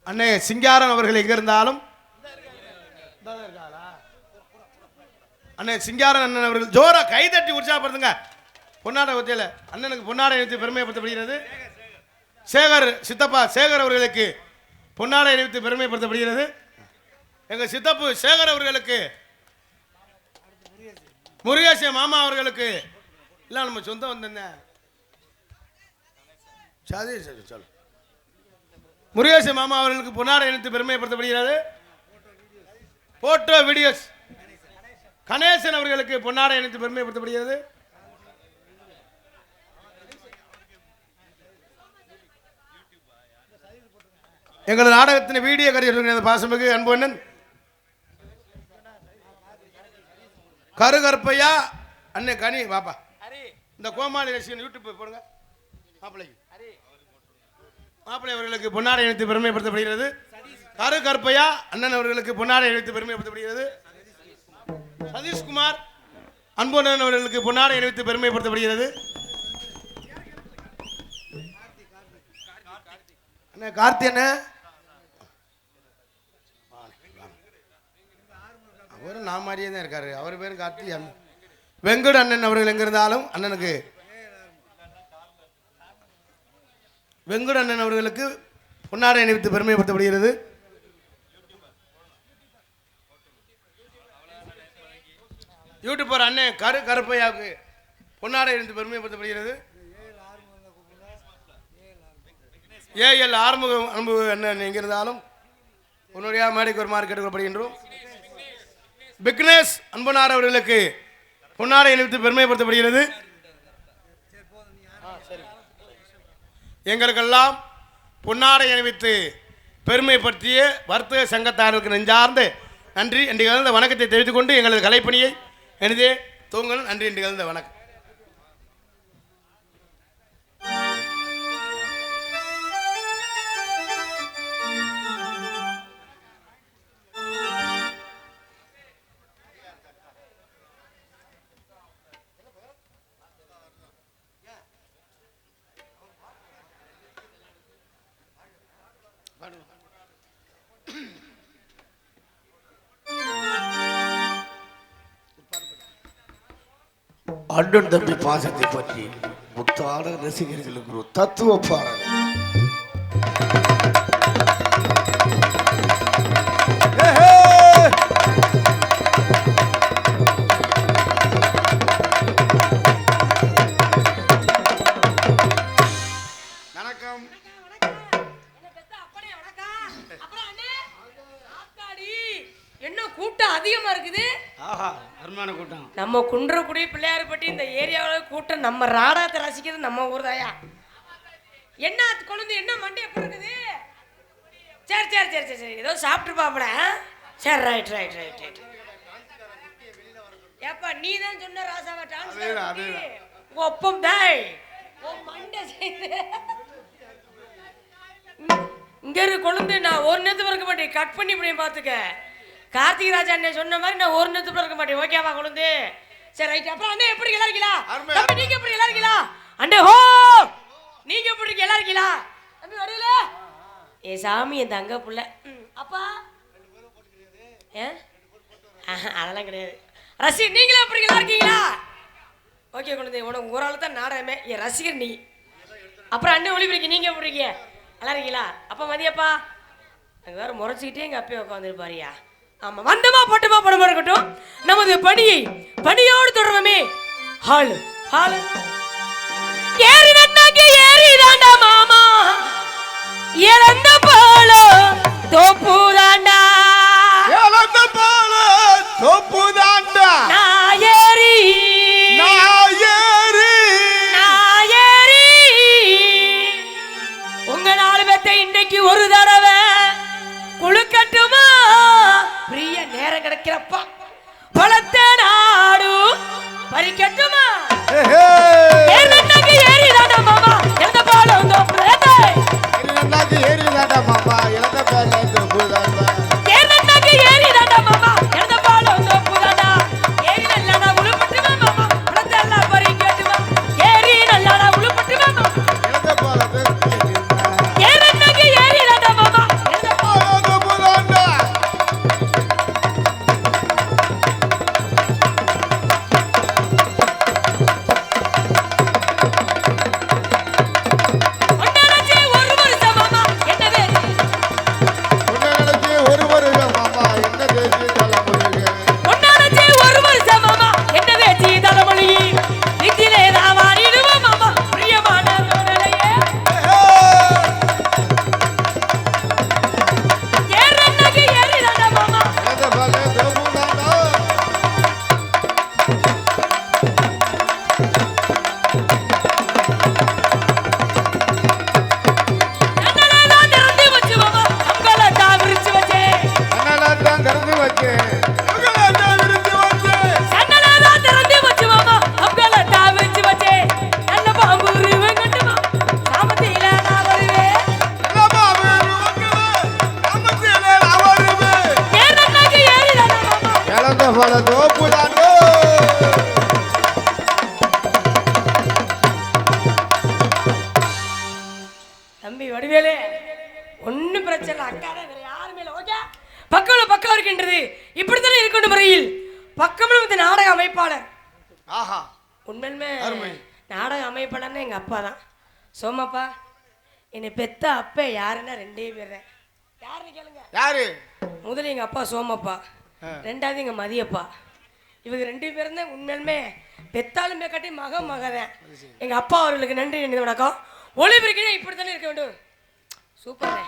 அண்ணே சிங்காரன் அவர்கள் எங்க இருந்தாலும் அண்ணே சிங்காரன் அண்ணன் அவர்கள் ஜோரா கைதட்டி உற்சாகப்படுத்துங்க. பொன்னாடை ஒத்தியில அண்ணனுக்கு பொன்னாடை அணிவித்து பெருமைப்படுத்தப்படுகிறது. சேகர் சித்தப்பா சேகர் அவர்களுக்கு பொன்னாடை அணிவித்து பெருமைப்படுத்தப்படுகிறது. எங்க சித்தப்பு சேகர் அவர்களுக்கு, முருகேச மாமா அவர்களுக்கு எல்லாம் நம்ம சொந்தம் வந்தேன் சொல்லு முருகேச மாமா அவர்களுக்கு பொன்னாடை அணிவித்து பெருமைப்படுத்தப்படுகிறது. போட்டோ வீடியோஸ் கணேசன் அவர்களுக்கு பொன்னாடை அணிவித்து பெருமைப்படுத்தப்படுகிறது. எங்களது நாடகத்தின் வீடியோ கருத்து பாசமிகு அன்பு அண்ணன் கருகற்பையா அண்ணன் கனி பாப்பா இந்த கோமாளி ரசிகன் யூடியூப் போடுங்க. மாப்பிள்ளை அவர்களுக்கு பொன்னாடை அணிவித்து பெருமைப்படுத்தப்படுகிறது. கருகற்பையா அண்ணன் அவர்களுக்கு பொன்னாடை அணிவித்து பெருமைப்படுத்தப்படுகிறது. சதீஷ்குமார் அன்பு அண்ணன் அவர்களுக்கு பொன்னாடை அணிவித்து பெருமைப்படுத்தப்படுகிறது. அண்ணன் கார்த்தி அண்ணன் அவரும் நான் மாதிரியே தான் இருக்காரு. அவர் பேரும் கார்த்தி. வெங்கட் அண்ணன் அவர்கள் எங்க இருந்தாலும் அண்ணனுக்கு வெங்கட் அண்ணன் அவர்களுக்கு பொன்னாடை அணிவித்து பெருமைப்படுத்தப்படுகிறது. யூடியூபர் அண்ணன் கருப்பையாவுக்கு பொன்னாடை அணிவித்து பெருமைப்படுத்தப்படுகிறது. ஏஎல் ஆறுமுகம் அன்பு அண்ணன் எங்க இருந்தாலும் உன்னுடைய மேடைக்கு ஒரு மார்க் எடுக்கப்படுகின்றோம். பிக்னேஷ் அன்பனார் அவர்களுக்கு பொன்னாடை அணிவித்து பெருமைப்படுத்தப்படுகிறது. எங்களுக்கெல்லாம் பொன்னாடை அணிவித்து பெருமைப்படுத்திய வர்த்தக சங்கத்தார்களுக்கு நெஞ்சார்ந்த நன்றி என்று கலந்த வணக்கத்தை தெரிவித்துக் கொண்டு எங்களது கலைப்பணியை எனதே தூங்கல் நன்றி என்று கலந்த வணக்கம். அண்ணன் தம்பி பாசத்தை பற்றி முத்தான ரசிகர்களுக்கு ஒரு தத்துவ பாடல். வணக்கம். என்ன நம்ம குன்றக்குடி பிள்ளையார்பட்டி இந்த ஏரியாவில் கூட்டம் நம்ம ராடாத்தை ரசிக்கிறது நம்ம ஊர் தாயா. என்ன கொழுந்து என்ன மண்டை எப்படி இருக்குது? சரி சரி சரி சரி சரி ஏதோ சாப்பிட்டு பாப்பட. சரி ரைட் ரைட் ரைட் ரைட். ஏப்பா நீ தான் சொன்ன ராசாவை டான்ஸ் ஒப்பம் தாய் மண்டை செய்து இங்க இரு கொழுந்து. நான் ஒரு நேரத்துக்கு இருக்க மாட்டேன், கட் பண்ணி இப்படி பார்த்துக்க. கார்த்திக் ராஜா அண்ணே சொன்ன மாதிரி நான் ஒரு நேரத்துக்கு இருக்க மாட்டேன். ஓகேவா கொழுந்து? சரி ரைட். அப்புறம் அண்ணே எப்படி எல்லாம் இருக்கீங்களா? தம்பி நீங்க எப்படி எல்லாம் இருக்கீங்களா? அண்ணே ஹோ நீங்க எப்படி எல்லாம் இருக்கீங்களா? தம்பி வரல ஏ சாமி என் தங்க புள்ள. அப்பா அதெல்லாம் கிடையாது. ரசி நீங்களே எப்படி எல்லாம் இருக்கீங்களா? ஓகே கொழுந்து. உனக்கு ஒரு ஆள் தான் நாடகமே, என் ரசிகர் நீ. அப்புறம் அண்ணே ஒளிபரிக்கு நீங்க எப்படி இருக்கீங்க? நல்லா இருக்கீங்களா? அப்பா மதியப்பா அங்கே வேற முறைச்சிக்கிட்டே எங்கள் அப்பயே உட்காந்துருப்பாரியா. ஆமாம் வந்தமா போட்டமா படமா இருக்கட்டும். நமது பணியோடு தொடர்பமே. ஹாலு ஹாலு ஏறி நன்னாங்க ஏறி தாண்டா மாமா இழந்த போலோ தோப்பு தாண்டா இழந்த போலோ தோப்பு தாண்டா நான் ஏறி உங்க 4 பேத்தை இன்னைக்கு ஒரு தடவை குழுக்கட்டுமா? பிரிய நேரம் கிடைக்கிறப்பா பழத்தை நாடு பறிக்கட்டுமா? ஏறிதாண்டா மாமா எந்த பாலம் ஏறிதாண்டா மாமா இழந்த பாலம் தோப்பு தாண்டா ஏறிதாண்டா மாமா எந்த பாலம் தோப்பு தாண்டா ஏறி நல்லாடா உழுப்பட்டுமா மாமா பழத்தை எல்லாம் பறிக்கட்டுமா? ஏறி நல்லாடா உழுப்பட்டுமா மாமா இழந்த பாலம் ஏறிதாண்டா மாமா எந்த பாலம் தோப்பு தாண்டா தம்பி வடிவேலே ஒன்னும் பிரச்சனை இல்லை. அக்கா தான் வேற யாருமே இல்லை. ஓகே பக்கம் இருக்கின்றது. இப்படித்தானே இருக்கணும் முறையில் பக்கமும் இந்த நாடக அமைப்பாளர். ஆஹா உண்மையுமே நாடக அமைப்பாளர்னா எங்க அப்பா தான். சோமப்பா என்னை பெத்த அப்பா யாருன்னா 2 பேர் தான். யாருன்னு கேளுங்க. யாரு? முதல்ல எங்க அப்பா சோமப்பா, 2வது எங்க மதியப்பா. இவங்க 2 பேரும் தான் உண்மையுமே பெத்தாலுமே காட்டி மகதான். எங்க அப்பா அவர்களுக்கு நன்றி நினைவு வணக்கம். ஒளிபரிக்கணும் இப்படி தானே இருக்க வேண்டும். சூப்பர்.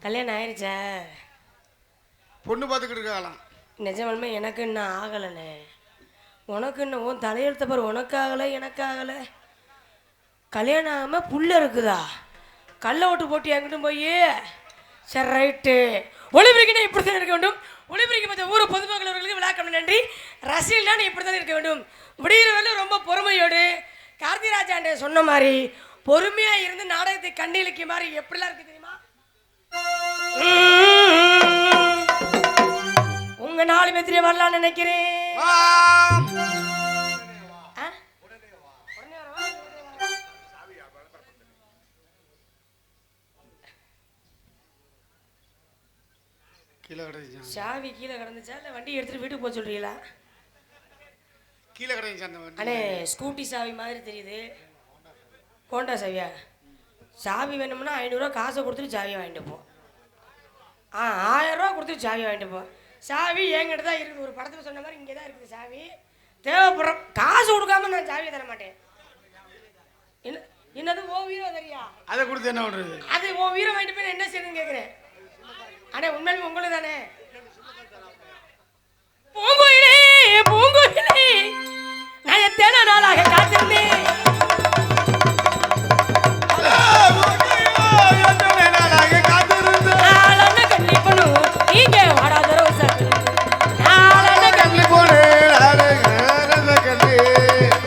கல்யாணம் ஆயிடுச்சா? பொண்ணு பார்த்துக்கிட்டு இருக்காங்களாம். நிஜமாலுமே எனக்கு இன்னும் ஆகலைண்ணே. உனக்கு இன்னும் உன் தலையெழுத்த பாரு. உனக்கு ஆகலை எனக்கு ஆகலை. கல்யாணம் ஆகாமல் புள்ள இருக்குதா? கல்லை ஓட்டு போட்டு என்கிட்டும் போய். சரி ரைட்டு. ஒளிபரிக்கணும் இப்படி தான் இருக்க வேண்டும். ஒளிபரிக்க மற்ற ஊர் பொதுமக்கள் அவர்களுக்கு விழாக்கம் நன்றி. ரசிகள்லாம் இப்படி தான் இருக்க வேண்டும். விடுகிற வேலை ரொம்ப பொறுமையோடு கார்த்திராஜா அண்ணே சொன்ன மாதிரி பொறுமையாக இருந்து நாடகத்தை கண்டிலிக்க மாதிரி எப்படிலாம் இருக்கு தெரியுமா? உங்க 4 பேத்திரியே வரலான்னு நினைக்கிறேன். சாவி கீழே கிடந்துச்சா இல்லை வண்டி எடுத்துட்டு வீட்டுக்கு போக சொல்றீங்களா? கீழே கிடையாது அண்ணே ஸ்கூட்டி சாவி மாதிரி தெரியுது. ஹோண்டா சாவியா? சாவி வேணும்னா 500 ரூபா காசை கொடுத்துட்டு சாவியை வாங்கிட்டு போ. 1000 ரூபா கொடுத்துட்டு சாவியை வாங்கிட்டு போ. சாவி என்கிட்ட தான் இருக்குது. ஒரு படத்தில் சொன்ன மாதிரி இங்கே தான் இருக்குது சாவி. தேவைப்படுற காசு கொடுக்காம நான் சாவியை தர மாட்டேன். என்னது ஓ வீரம் தெரியா? அதை கொடுத்து என்ன பண்றது? அது ஓ வீரம் வாங்கிட்டு போய் என்ன செய்யுதுன்னு கேட்குறேன். அண்ணே உண்மையிலுமே உங்களுக்கு தானே? பூங்குயிலே பூங்குயிலே நான் எத்தனை நாளாக காத்திருந்தேன். நாளன்ன கண்ணி பொண்ணு நீங்க வாடாத ரோசா. நாளன்ன கண்ணி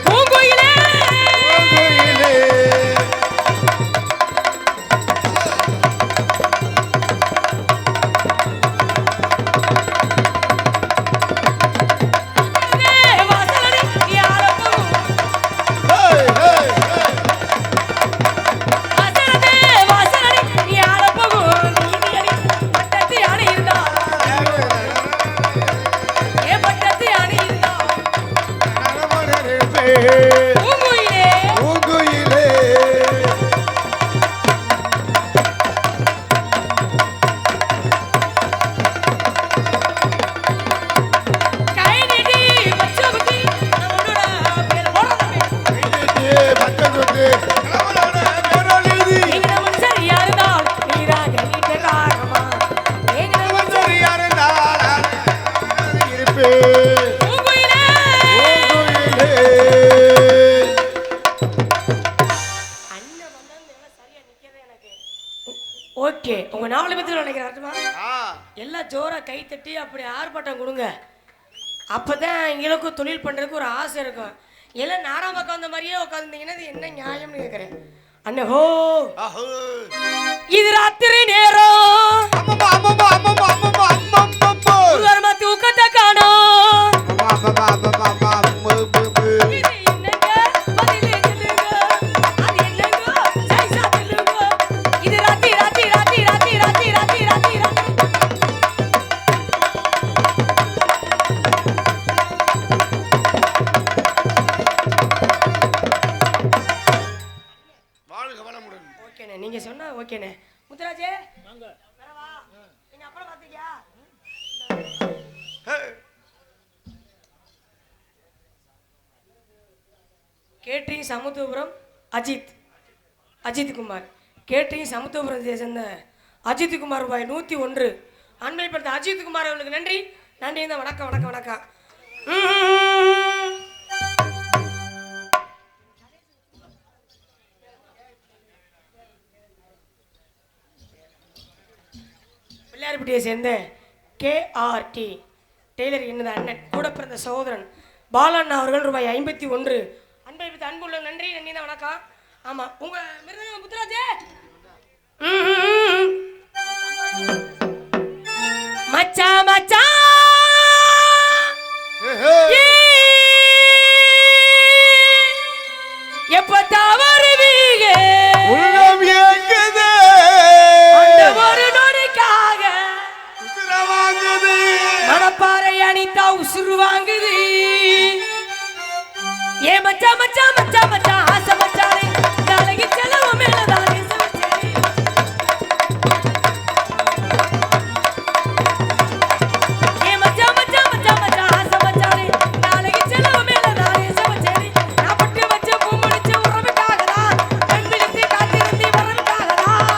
பூங்குயிலே வாசலடி யாரப்பவும் வாசலடி யாரப்பவும் நீதியடி பட்டத்து யானை இருந்தா ஏ பட்டத்து யானை இருந்தா பூங்குயிலே கை நீட்டி பச்சை குத்தி நம்மளோட பேர் போடாதே. நீங்க நம்ம சரியா இருந்தால் நீராக நீட்ட காரணமா நீங்க நம்ம பூங்குயிலே அண்ணன் வந்தாலும் எல்லாம் சரியா நிக்கிறது எனக்கு. ஓகே உங்க 4 பேத்துல நினைக்கிறேன் அர்த்தமா எல்லாம் ஜோரா கை தட்டி அப்படி ஆர்ப்பாட்டம் கொடுங்க. அப்பதான் எங்களுக்கும் தொழில் பண்றதுக்கு ஒரு ஆசை இருக்கும். எல்லாம் நாராம உட்காந்த மாதிரியே உட்காந்துங்கன்னா இது என்ன நியாயம்னு கேட்கிறேன். அண்ணே ஹோ இது ராத்திரி நேரம் ஒருவாரமா தூக்கத்தை காணோம். இது என்னங்க பதிலே சொல்லுங்க. அது என்னங்க சைஸா சொல்லுங்க. இது ராத்தி ராத்தி ராத்தி ராத்தி ராத்தி ராத்தி ராத்தி ராத்தி ஓகேண்ணே நீங்க சொன்னா ஓகேண்ணே. முத்துராஜே வரவா நீங்க அப்புறம் பாத்தீங்க. கேட்டரிங் சமுத்திரபுரம் அஜித் குமார் கேட்டரிங் சமுத்திரபுரத்தை சேர்ந்த அஜித் குமார் ரூபாய் 101 அண்மைப்படுத்த அஜித் குமார் அவர்களுக்கு நன்றி நன்றி. இந்த வணக்கம் வணக்கம் வணக்கம். பிள்ளையார்பட்டியை சேர்ந்த கேஆர்டி டெய்லர் என்னது அண்ணன் கூட பிறந்த சகோதரன் பாலண்ணா அவர்கள் ரூபாய் 51 அன்பை பற்றி அன்புள்ள நன்றி நன்றி தான் வணக்கம். ஆமாம் உங்க மிருதங்க முத்துராஜே மச்சா மச்சா எப்ப தவறுவீங்க ஒரு நொடிக்காக மனப்பாறை அணித்தா உசுறு வாங்குது. ஏ மச்சா மச்சா மச்சா மச்சா ஆசை மச்சானே நாளைக்கு செலவு மேலதானே சமைச்சேன். ஏ மச்சா மச்சா மச்சா மச்சா ஆசை மச்சானே நாளைக்கு செலவு மேலதானே சமைச்சேன். நான் பட்டு வச்ச பூ முடிச்ச உறவுக்காகதான் கண் விழித்து காத்திருந்தி வரவுக்காகதான்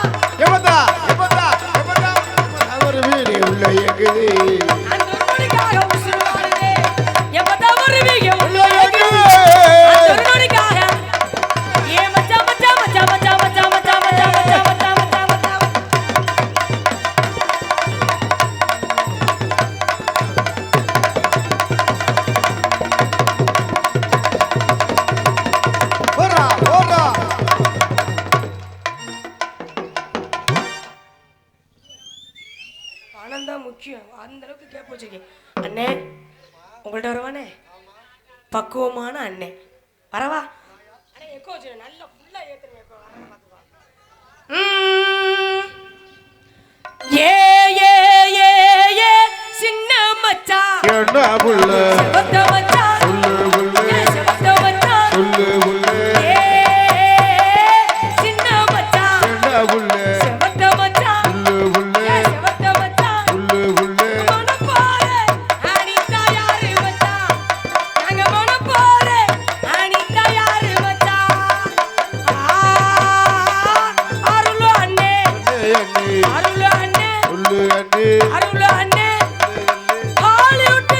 அந்த ஒரு மணிக்காக உசுறு வாழுதே. எப்பதான் வருவீங்க உள்ள பணம் தான் முக்கியம். அந்த அளவுக்கு கேப் வச்சிருக்கேன் அண்ணே. உங்கள்கிட்ட வருவானே பக்குவமான அண்ணே வரவா. அண்ணே எக்கோ வச்சு நல்லா ஃபுல்லா ஏத்துறேன். எக்கோ பார்த்துவா. ஏ ஏ ஏ ஏ சின்ன மச்சா என்ன புள்ள செவத்த மச்சா ஏ செவத்த மச்சா ஏ சின்ன மச்சா என்ன புள்ள செவத்த மச்சா ஏ செவத்த மச்சா மன பாரு அனிதா யாரு மச்சா நாங்க மன பாரு அனிதா யாரு மச்சா அருளு அண்ணே அருளு அண்ணே அருளு அண்ணே ஹாலிவுட்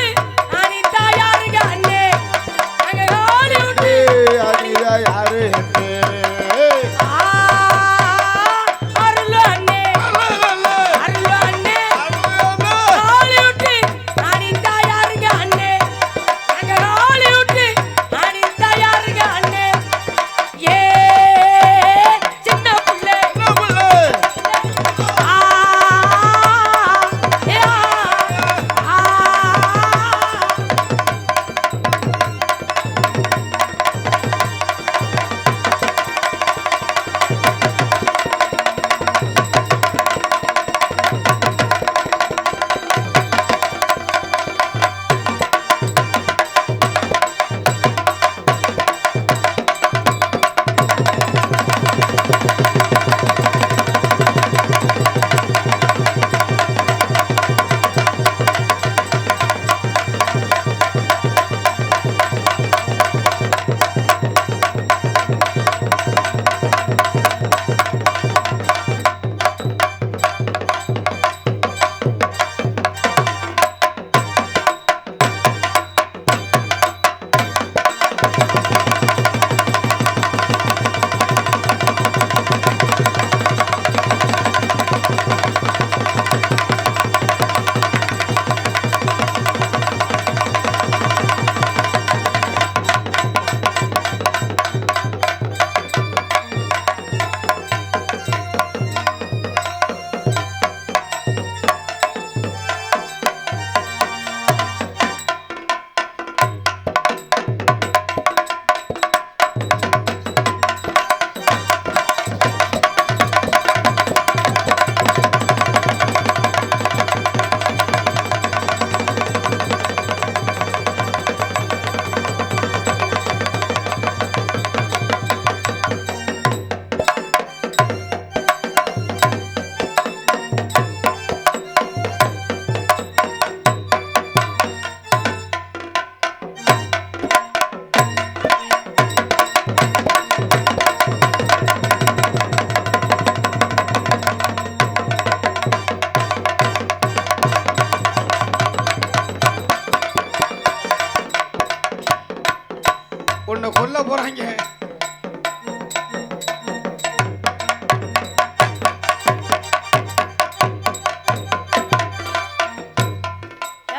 உன்னை கொல்ல போறாங்க.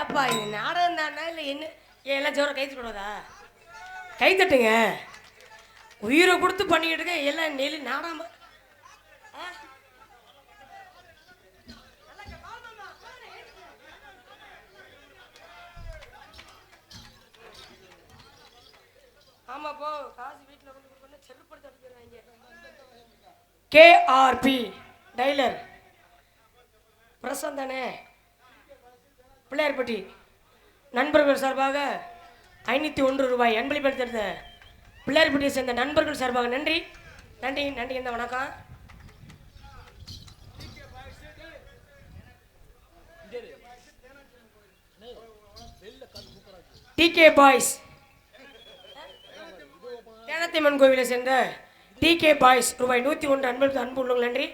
ஏப்பா இது நாடகம் தானா இல்லை என்ன? எல்லாம் ஜோர கை தட்டுவதா? கை தட்டுங்க. உயிரை கொடுத்து பண்ணிக்கிட்டு இருக்க எல்லாம் நெல் நாடகம். ஆமா போ, காசு வீட்டில் கொண்டு போய் செல்லுப்படுத்த அடிக்கிறாங்க. கேஆர்பி டைலர் பிரசன் தானே, பிள்ளையார்பட்டி நண்பர்கள் சார்பாக 501 ரூபாய் அன்பளிப்படுத்த பிள்ளையார்பட்டியை சேர்ந்த நண்பர்கள் சார்பாக நன்றி நன்றி நன்றி. இந்த வணக்கம். டிகே பாய்ஸ் தேனத்திமன் கோவிலை சேர்ந்த டிகே பாய்ஸ் ரூபாய் 101 அன்பளிப்பு. அன்பு உள்ளவங்க நன்றி.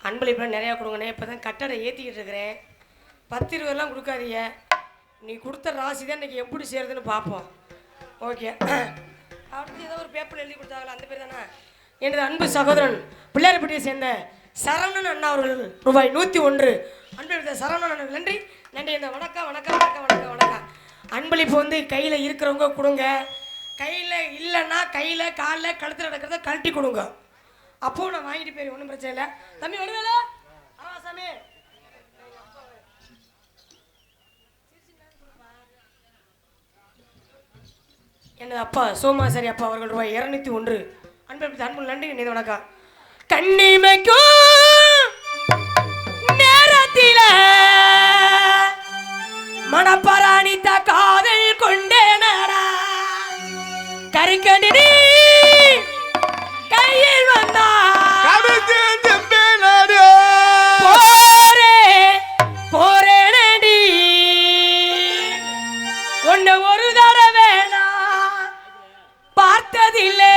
அன்பளிப்புலாம் நிறையா கொடுங்கண்ணே. இப்போ தான் கட்டடை ஏற்றிக்கிட்டு இருக்கிறேன். 10 ரூபாயெல்லாம் கொடுக்காதீங்க. நீ கொடுத்த ராசி தான் இன்றைக்கி எப்படி செய்கிறதுன்னு பார்ப்போம். ஓகே. அடுத்து ஏதோ ஒரு பேப்பர் எழுதி கொடுத்தாங்களா, அந்த பேர் தானே? எனது அன்பு சகோதரன் பிள்ளையார்பட்டியை சேர்ந்த சரவணன் அண்ணா அவர்கள் ரூபாய் 101 அன்பளிப்பு. சரவணன் அண்ணா நன்றி நன்றி. இந்த வணக்கம் வணக்கம் வணக்கம் வணக்கம் வணக்கம். அன்பளிப்பு வந்து கையில் இருக்கிறவங்க கொடுங்க. கையில் இல்லைன்னா கையில் காலில் கழுத்தில் நடக்கிறத கழட்டி கொடுங்க. அப்போது நான் வாங்கிட்டு போய் ஒன்றும் பிரச்சனை இல்லை. தம்பி வருவேல சாமி. எனது அப்பா சோமாசரி அப்பா அவர்கள் ரூபாய் 201 அன்பளிப்பு. அன்பு நன்றி நினைவு வணக்கம். கண்ணிமைக்கும் நேரத்தில் மனப்பராணித்த காதல் கொண்டேனடா கரிக்கண்டி கையில் வந்தா போரேனடி உன்னை ஒரு தடவை பார்த்ததில்லை